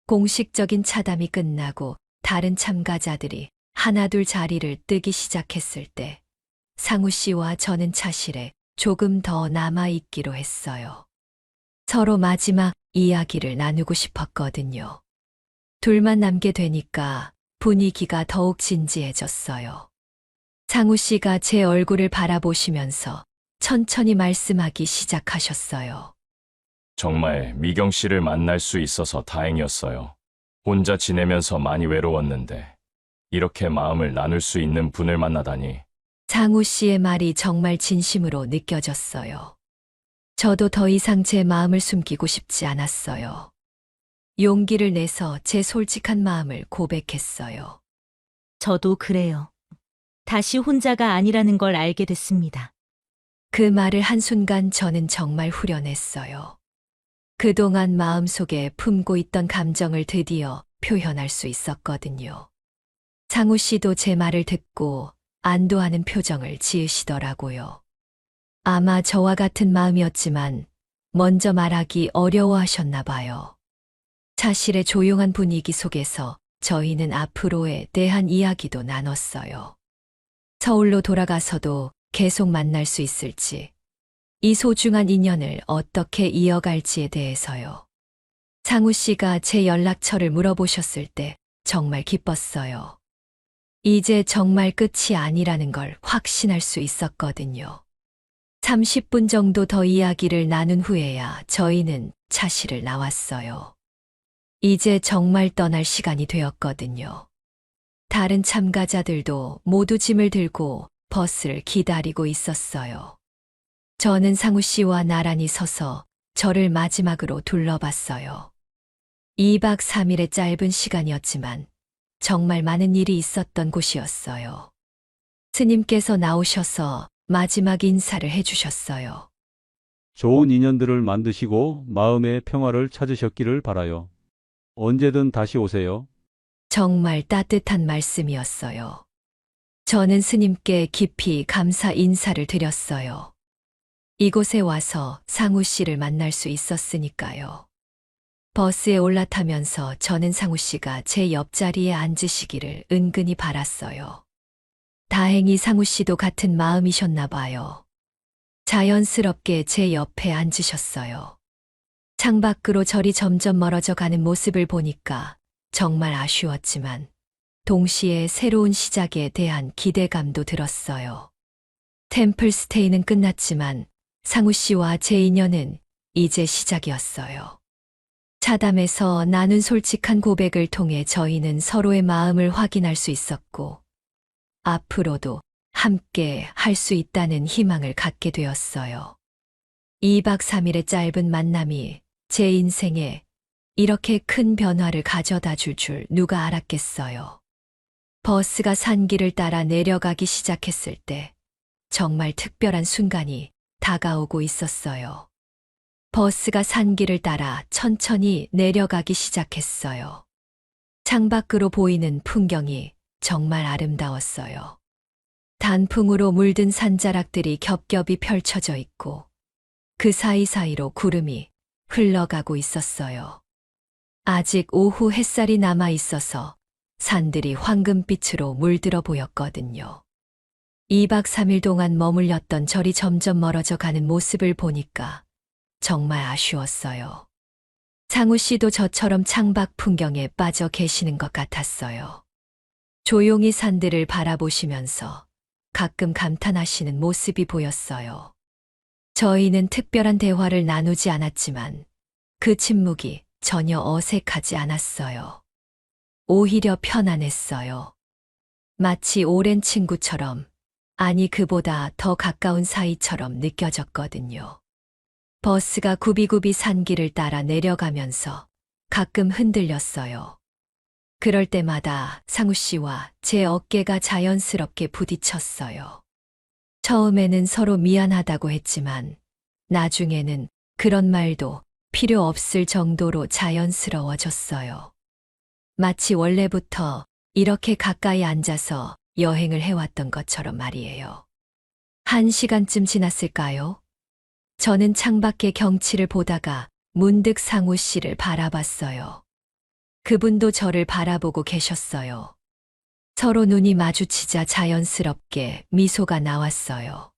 공식적인 차담이 끝나고 다른 참가자들이 하나둘 자리를 뜨기 시작했을 때 상우 씨와 저는 차실에 조금 더 남아있기로 했어요. 서로 마지막 이야기를 나누고 싶었거든요. 둘만 남게 되니까 분위기가 더욱 진지해졌어요. 상우 씨가 제 얼굴을 바라보시면서 천천히 말씀하기 시작하셨어요. 정말 미경 씨를 만날 수 있어서 다행이었어요. 혼자 지내면서 많이 외로웠는데 이렇게 마음을 나눌 수 있는 분을 만나다니. 상우 씨의 말이 정말 진심으로 느껴졌어요. 저도 더 이상 제 마음을 숨기고 싶지 않았어요. 용기를 내서 제 솔직한 마음을 고백했어요. 저도 그래요. 다시 혼자가 아니라는 걸 알게 됐습니다. 그 말을 한순간 저는 정말 후련했어요. 그동안 마음속에 품고 있던 감정을 드디어 표현할 수 있었거든요. 상우 씨도 제 말을 듣고 안도하는 표정을 지으시더라고요. 아마 저와 같은 마음이었지만 먼저 말하기 어려워하셨나 봐요. 차실의 조용한 분위기 속에서 저희는 앞으로에 대한 이야기도 나눴어요. 서울로 돌아가서도 계속 만날 수 있을지, 이 소중한 인연을 어떻게 이어갈지에 대해서요. 상우 씨가 제 연락처를 물어보셨을 때 정말 기뻤어요. 이제 정말 끝이 아니라는 걸 확신할 수 있었거든요. 30분 정도 더 이야기를 나눈 후에야 저희는 차실을 나왔어요. 이제 정말 떠날 시간이 되었거든요. 다른 참가자들도 모두 짐을 들고 버스를 기다리고 있었어요. 저는 상우 씨와 나란히 서서 저를 마지막으로 둘러봤어요. 2박 3일의 짧은 시간이었지만 정말 많은 일이 있었던 곳이었어요. 스님께서 나오셔서 마지막 인사를 해주셨어요. 좋은 인연들을 만드시고 마음의 평화를 찾으셨기를 바라요. 언제든 다시 오세요. 정말 따뜻한 말씀이었어요. 저는 스님께 깊이 감사 인사를 드렸어요. 이곳에 와서 상우 씨를 만날 수 있었으니까요. 버스에 올라타면서 저는 상우 씨가 제 옆자리에 앉으시기를 은근히 바랐어요. 다행히 상우 씨도 같은 마음이셨나 봐요. 자연스럽게 제 옆에 앉으셨어요. 창밖으로 절이 점점 멀어져 가는 모습을 보니까 정말 아쉬웠지만 동시에 새로운 시작에 대한 기대감도 들었어요. 템플스테이는 끝났지만 상우 씨와 제 인연은 이제 시작이었어요. 차담에서 나눈 솔직한 고백을 통해 저희는 서로의 마음을 확인할 수 있었고 앞으로도 함께 할 수 있다는 희망을 갖게 되었어요. 2박 3일의 짧은 만남이 제 인생에 이렇게 큰 변화를 가져다 줄 줄 누가 알았겠어요. 버스가 산길을 따라 내려가기 시작했을 때 정말 특별한 순간이 다가오고 있었어요. 버스가 산길을 따라 천천히 내려가기 시작했어요. 창밖으로 보이는 풍경이 정말 아름다웠어요. 단풍으로 물든 산자락들이 겹겹이 펼쳐져 있고 그 사이사이로 구름이 흘러가고 있었어요. 아직 오후 햇살이 남아 있어서 산들이 황금빛으로 물들어 보였거든요. 2박 3일 동안 머물렀던 절이 점점 멀어져 가는 모습을 보니까 정말 아쉬웠어요. 상우 씨도 저처럼 창밖 풍경에 빠져 계시는 것 같았어요. 조용히 산들을 바라보시면서 가끔 감탄하시는 모습이 보였어요. 저희는 특별한 대화를 나누지 않았지만 그 침묵이 전혀 어색하지 않았어요. 오히려 편안했어요. 마치 오랜 친구처럼, 아니 그보다 더 가까운 사이처럼 느껴졌거든요. 버스가 굽이굽이 산길을 따라 내려가면서 가끔 흔들렸어요. 그럴 때마다 상우 씨와 제 어깨가 자연스럽게 부딪혔어요. 처음에는 서로 미안하다고 했지만 나중에는 그런 말도 필요 없을 정도로 자연스러워졌어요. 마치 원래부터 이렇게 가까이 앉아서 여행을 해왔던 것처럼 말이에요. 1시간쯤 지났을까요? 저는 창밖의 경치를 보다가 문득 상우 씨를 바라봤어요. 그분도 저를 바라보고 계셨어요. 서로 눈이 마주치자 자연스럽게 미소가 나왔어요.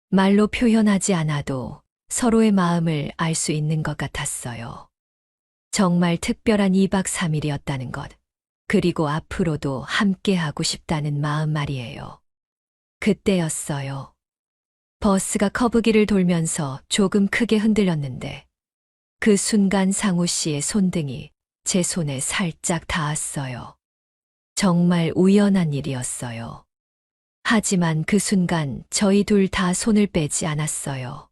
말로 표현하지 않아도 서로의 마음을 알 수 있는 것 같았어요. 정말 특별한 2박 3일이었다는 것, 그리고 앞으로도 함께하고 싶다는 마음 말이에요. 그때였어요. 버스가 커브길을 돌면서 조금 크게 흔들렸는데 그 순간 상우 씨의 손등이 제 손에 살짝 닿았어요. 정말 우연한 일이었어요. 하지만 그 순간 저희 둘 다 손을 빼지 않았어요.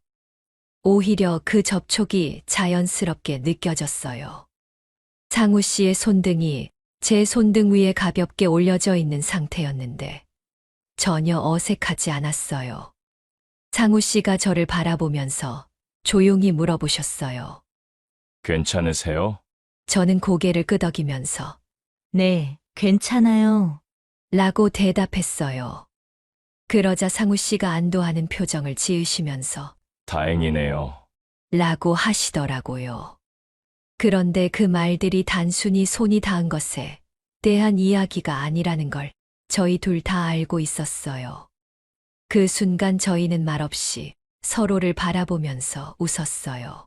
오히려 그 접촉이 자연스럽게 느껴졌어요. 상우 씨의 손등이 제 손등 위에 가볍게 올려져 있는 상태였는데 전혀 어색하지 않았어요. 상우 씨가 저를 바라보면서 조용히 물어보셨어요. 괜찮으세요? 저는 고개를 끄덕이면서 네, 괜찮아요. 라고 대답했어요. 그러자 상우 씨가 안도하는 표정을 지으시면서 다행이네요. 라고 하시더라고요. 그런데 그 말들이 단순히 손이 닿은 것에 대한 이야기가 아니라는 걸 저희 둘 다 알고 있었어요. 그 순간 저희는 말없이 서로를 바라보면서 웃었어요.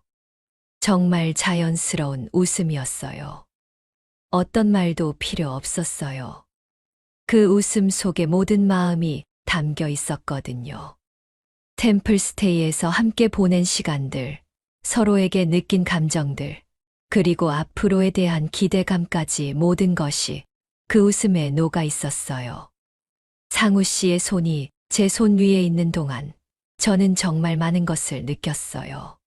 정말 자연스러운 웃음이었어요. 어떤 말도 필요 없었어요. 그 웃음 속에 모든 마음이 담겨 있었거든요. 템플스테이에서 함께 보낸 시간들, 서로에게 느낀 감정들, 그리고 앞으로에 대한 기대감까지 모든 것이 그 웃음에 녹아 있었어요. 상우 씨의 손이 제 손 위에 있는 동안 저는 정말 많은 것을 느꼈어요.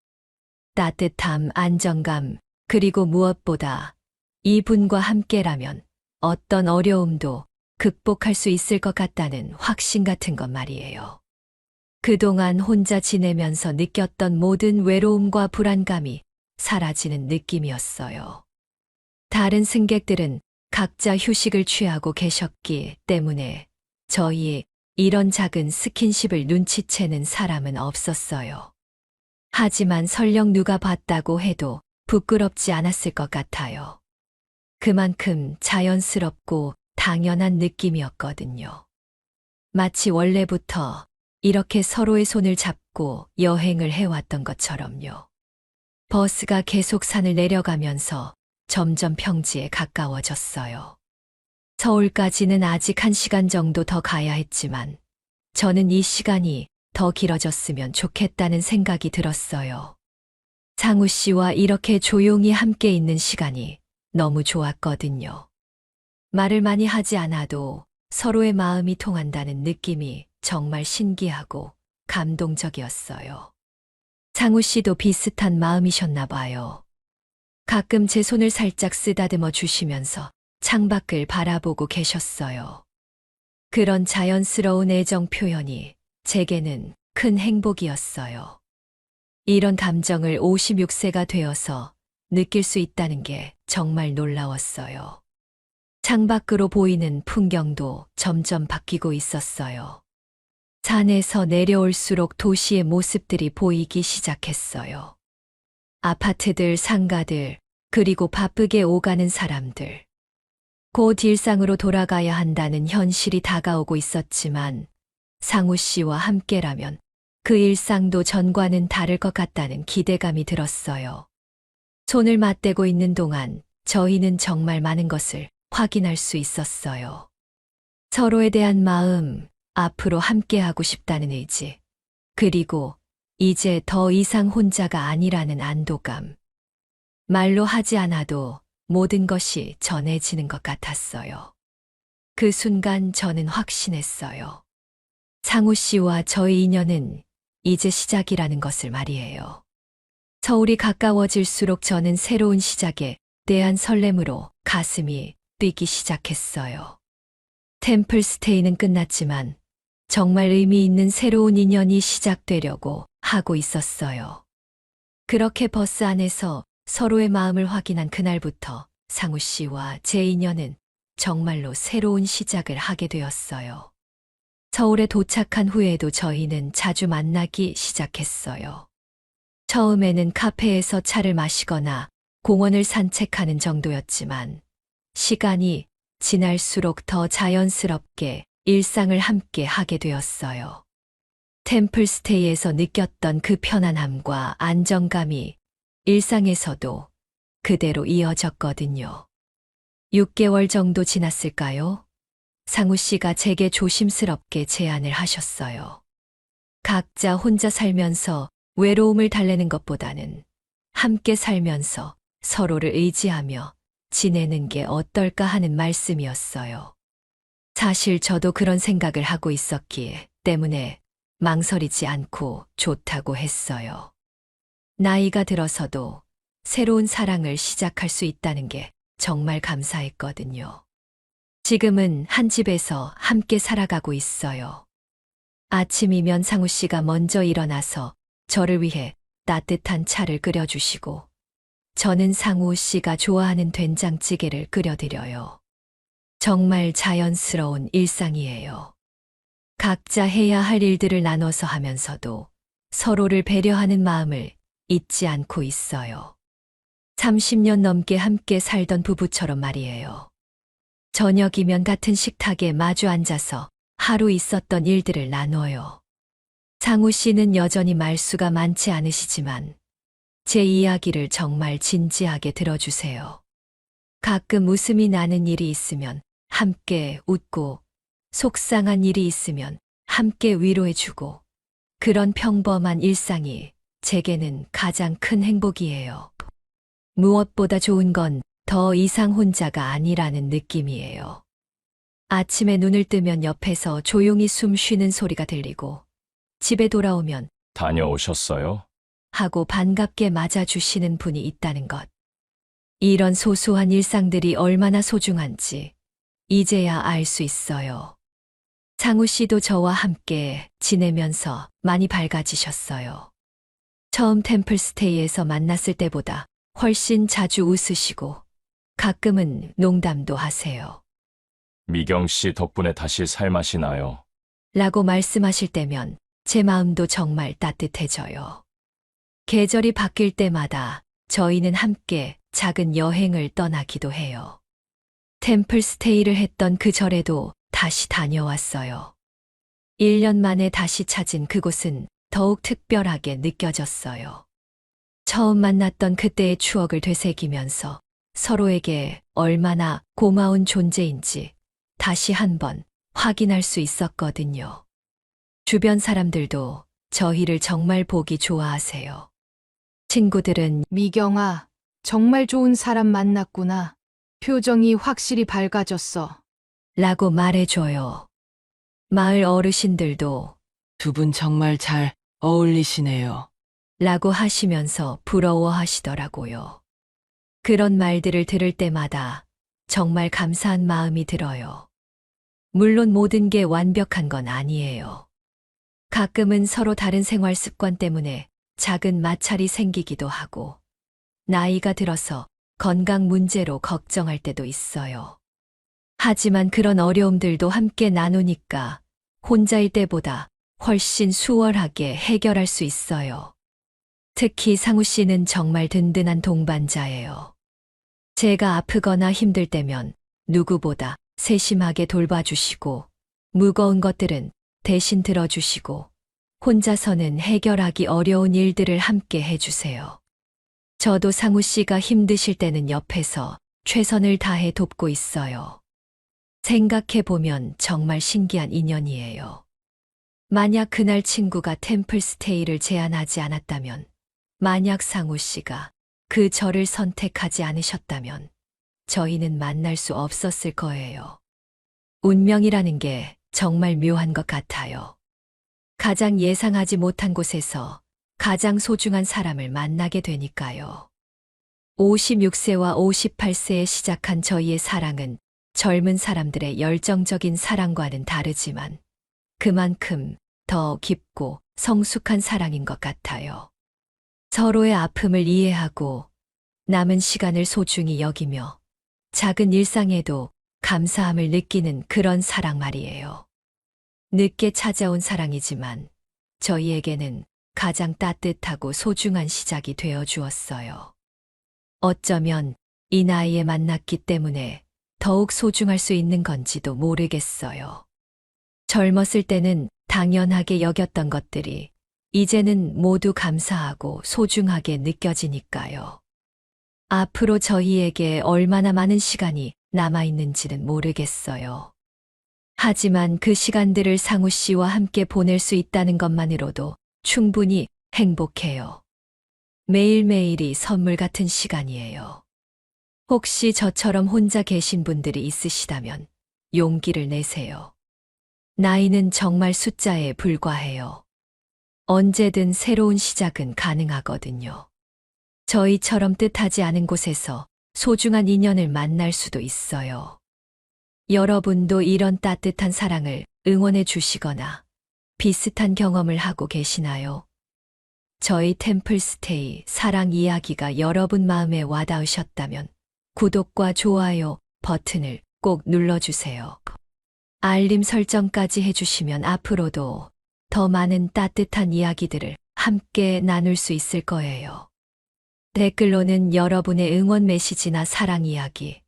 따뜻함, 안정감, 그리고 무엇보다 이분과 함께라면 어떤 어려움도 극복할 수 있을 것 같다는 확신 같은 것 말이에요. 그동안 혼자 지내면서 느꼈던 모든 외로움과 불안감이 사라지는 느낌이었어요. 다른 승객들은 각자 휴식을 취하고 계셨기 때문에 저희 이런 작은 스킨십을 눈치채는 사람은 없었어요. 하지만 설령 누가 봤다고 해도 부끄럽지 않았을 것 같아요. 그만큼 자연스럽고 당연한 느낌이었거든요. 마치 원래부터 이렇게 서로의 손을 잡고 여행을 해왔던 것처럼요. 버스가 계속 산을 내려가면서 점점 평지에 가까워졌어요. 서울까지는 아직 1시간 정도 더 가야 했지만 저는 이 시간이 더 길어졌으면 좋겠다는 생각이 들었어요. 상우 씨와 이렇게 조용히 함께 있는 시간이 너무 좋았거든요. 말을 많이 하지 않아도 서로의 마음이 통한다는 느낌이 정말 신기하고 감동적이었어요. 상우 씨도 비슷한 마음이셨나 봐요. 가끔 제 손을 살짝 쓰다듬어 주시면서 창밖을 바라보고 계셨어요. 그런 자연스러운 애정 표현이 제게는 큰 행복이었어요. 이런 감정을 56세가 되어서 느낄 수 있다는 게 정말 놀라웠어요. 창밖으로 보이는 풍경도 점점 바뀌고 있었어요. 산에서 내려올수록 도시의 모습들이 보이기 시작했어요. 아파트들, 상가들, 그리고 바쁘게 오가는 사람들. 곧 일상으로 돌아가야 한다는 현실이 다가오고 있었지만 상우 씨와 함께라면 그 일상도 전과는 다를 것 같다는 기대감이 들었어요. 손을 맞대고 있는 동안 저희는 정말 많은 것을 확인할 수 있었어요. 서로에 대한 마음, 앞으로 함께하고 싶다는 의지, 그리고 이제 더 이상 혼자가 아니라는 안도감. 말로 하지 않아도 모든 것이 전해지는 것 같았어요. 그 순간 저는 확신했어요. 상우 씨와 저의 인연은 이제 시작이라는 것을 말이에요. 서울이 가까워질수록 저는 새로운 시작에 대한 설렘으로 가슴이 뛰기 시작했어요. 템플스테이는 끝났지만 정말 의미 있는 새로운 인연이 시작되려고 하고 있었어요. 그렇게 버스 안에서 서로의 마음을 확인한 그날부터 상우 씨와 제 인연은 정말로 새로운 시작을 하게 되었어요. 서울에 도착한 후에도 저희는 자주 만나기 시작했어요. 처음에는 카페에서 차를 마시거나 공원을 산책하는 정도였지만 시간이 지날수록 더 자연스럽게 일상을 함께 하게 되었어요. 템플스테이에서 느꼈던 그 편안함과 안정감이 일상에서도 그대로 이어졌거든요. 6개월 정도 지났을까요? 상우 씨가 제게 조심스럽게 제안을 하셨어요. 각자 혼자 살면서 외로움을 달래는 것보다는 함께 살면서 서로를 의지하며 지내는 게 어떨까 하는 말씀이었어요. 사실 저도 그런 생각을 하고 있었기 때문에 망설이지 않고 좋다고 했어요. 나이가 들어서도 새로운 사랑을 시작할 수 있다는 게 정말 감사했거든요. 지금은 한 집에서 함께 살아가고 있어요. 아침이면 상우 씨가 먼저 일어나서 저를 위해 따뜻한 차를 끓여주시고 저는 상우 씨가 좋아하는 된장찌개를 끓여드려요. 정말 자연스러운 일상이에요. 각자 해야 할 일들을 나눠서 하면서도 서로를 배려하는 마음을 잊지 않고 있어요. 30년 넘게 함께 살던 부부처럼 말이에요. 저녁이면 같은 식탁에 마주 앉아서 하루 있었던 일들을 나눠요. 상우 씨는 여전히 말수가 많지 않으시지만 제 이야기를 정말 진지하게 들어주세요. 가끔 웃음이 나는 일이 있으면 함께 웃고 속상한 일이 있으면 함께 위로해주고 그런 평범한 일상이 제게는 가장 큰 행복이에요. 무엇보다 좋은 건 더 이상 혼자가 아니라는 느낌이에요. 아침에 눈을 뜨면 옆에서 조용히 숨 쉬는 소리가 들리고 집에 돌아오면 다녀오셨어요? 하고 반갑게 맞아주시는 분이 있다는 것. 이런 소소한 일상들이 얼마나 소중한지 이제야 알 수 있어요. 상우 씨도 저와 함께 지내면서 많이 밝아지셨어요. 처음 템플스테이에서 만났을 때보다 훨씬 자주 웃으시고 가끔은 농담도 하세요. 미경 씨 덕분에 다시 살맛이 나요. 라고 말씀하실 때면 제 마음도 정말 따뜻해져요. 계절이 바뀔 때마다 저희는 함께 작은 여행을 떠나기도 해요. 템플스테이를 했던 그 절에도 다시 다녀왔어요. 1년 만에 다시 찾은 그곳은 더욱 특별하게 느껴졌어요. 처음 만났던 그때의 추억을 되새기면서 서로에게 얼마나 고마운 존재인지 다시 한번 확인할 수 있었거든요. 주변 사람들도 저희를 정말 보기 좋아하세요. 친구들은 미경아, 정말 좋은 사람 만났구나. 표정이 확실히 밝아졌어. 라고 말해줘요. 마을 어르신들도 두 분 정말 잘 어울리시네요. 라고 하시면서 부러워하시더라고요. 그런 말들을 들을 때마다 정말 감사한 마음이 들어요. 물론 모든 게 완벽한 건 아니에요. 가끔은 서로 다른 생활 습관 때문에 작은 마찰이 생기기도 하고, 나이가 들어서 건강 문제로 걱정할 때도 있어요. 하지만 그런 어려움들도 함께 나누니까 혼자일 때보다 훨씬 수월하게 해결할 수 있어요. 특히 상우 씨는 정말 든든한 동반자예요. 제가 아프거나 힘들 때면 누구보다 세심하게 돌봐주시고, 무거운 것들은 대신 들어주시고, 혼자서는 해결하기 어려운 일들을 함께 해주세요. 저도 상우 씨가 힘드실 때는 옆에서 최선을 다해 돕고 있어요. 생각해보면 정말 신기한 인연이에요. 만약 그날 친구가 템플스테이를 제안하지 않았다면, 만약 상우 씨가 그 절을 선택하지 않으셨다면, 저희는 만날 수 없었을 거예요. 운명이라는 게 정말 묘한 것 같아요. 가장 예상하지 못한 곳에서 가장 소중한 사람을 만나게 되니까요. 56세와 58세에 시작한 저희의 사랑은 젊은 사람들의 열정적인 사랑과는 다르지만 그만큼 더 깊고 성숙한 사랑인 것 같아요. 서로의 아픔을 이해하고 남은 시간을 소중히 여기며 작은 일상에도 감사함을 느끼는 그런 사랑 말이에요. 늦게 찾아온 사랑이지만 저희에게는 가장 따뜻하고 소중한 시작이 되어 주었어요. 어쩌면 이 나이에 만났기 때문에 더욱 소중할 수 있는 건지도 모르겠어요. 젊었을 때는 당연하게 여겼던 것들이 이제는 모두 감사하고 소중하게 느껴지니까요. 앞으로 저희에게 얼마나 많은 시간이 남아있는지는 모르겠어요. 하지만 그 시간들을 상우 씨와 함께 보낼 수 있다는 것만으로도 충분히 행복해요. 매일매일이 선물 같은 시간이에요. 혹시 저처럼 혼자 계신 분들이 있으시다면 용기를 내세요. 나이는 정말 숫자에 불과해요. 언제든 새로운 시작은 가능하거든요. 저희처럼 뜻하지 않은 곳에서 소중한 인연을 만날 수도 있어요. 여러분도 이런 따뜻한 사랑을 응원해 주시거나 비슷한 경험을 하고 계시나요? 저희 템플스테이 사랑 이야기가 여러분 마음에 와닿으셨다면 구독과 좋아요 버튼을 꼭 눌러주세요. 알림 설정까지 해주시면 앞으로도 더 많은 따뜻한 이야기들을 함께 나눌 수 있을 거예요. 댓글로는 여러분의 응원 메시지나 사랑 이야기,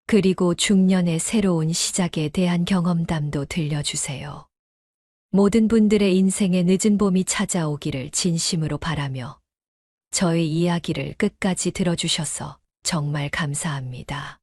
그리고 중년의 새로운 시작에 대한 경험담도 들려주세요. 모든 분들의 인생에 늦은 봄이 찾아오기를 진심으로 바라며 저희 이야기를 끝까지 들어주셔서 정말 감사합니다.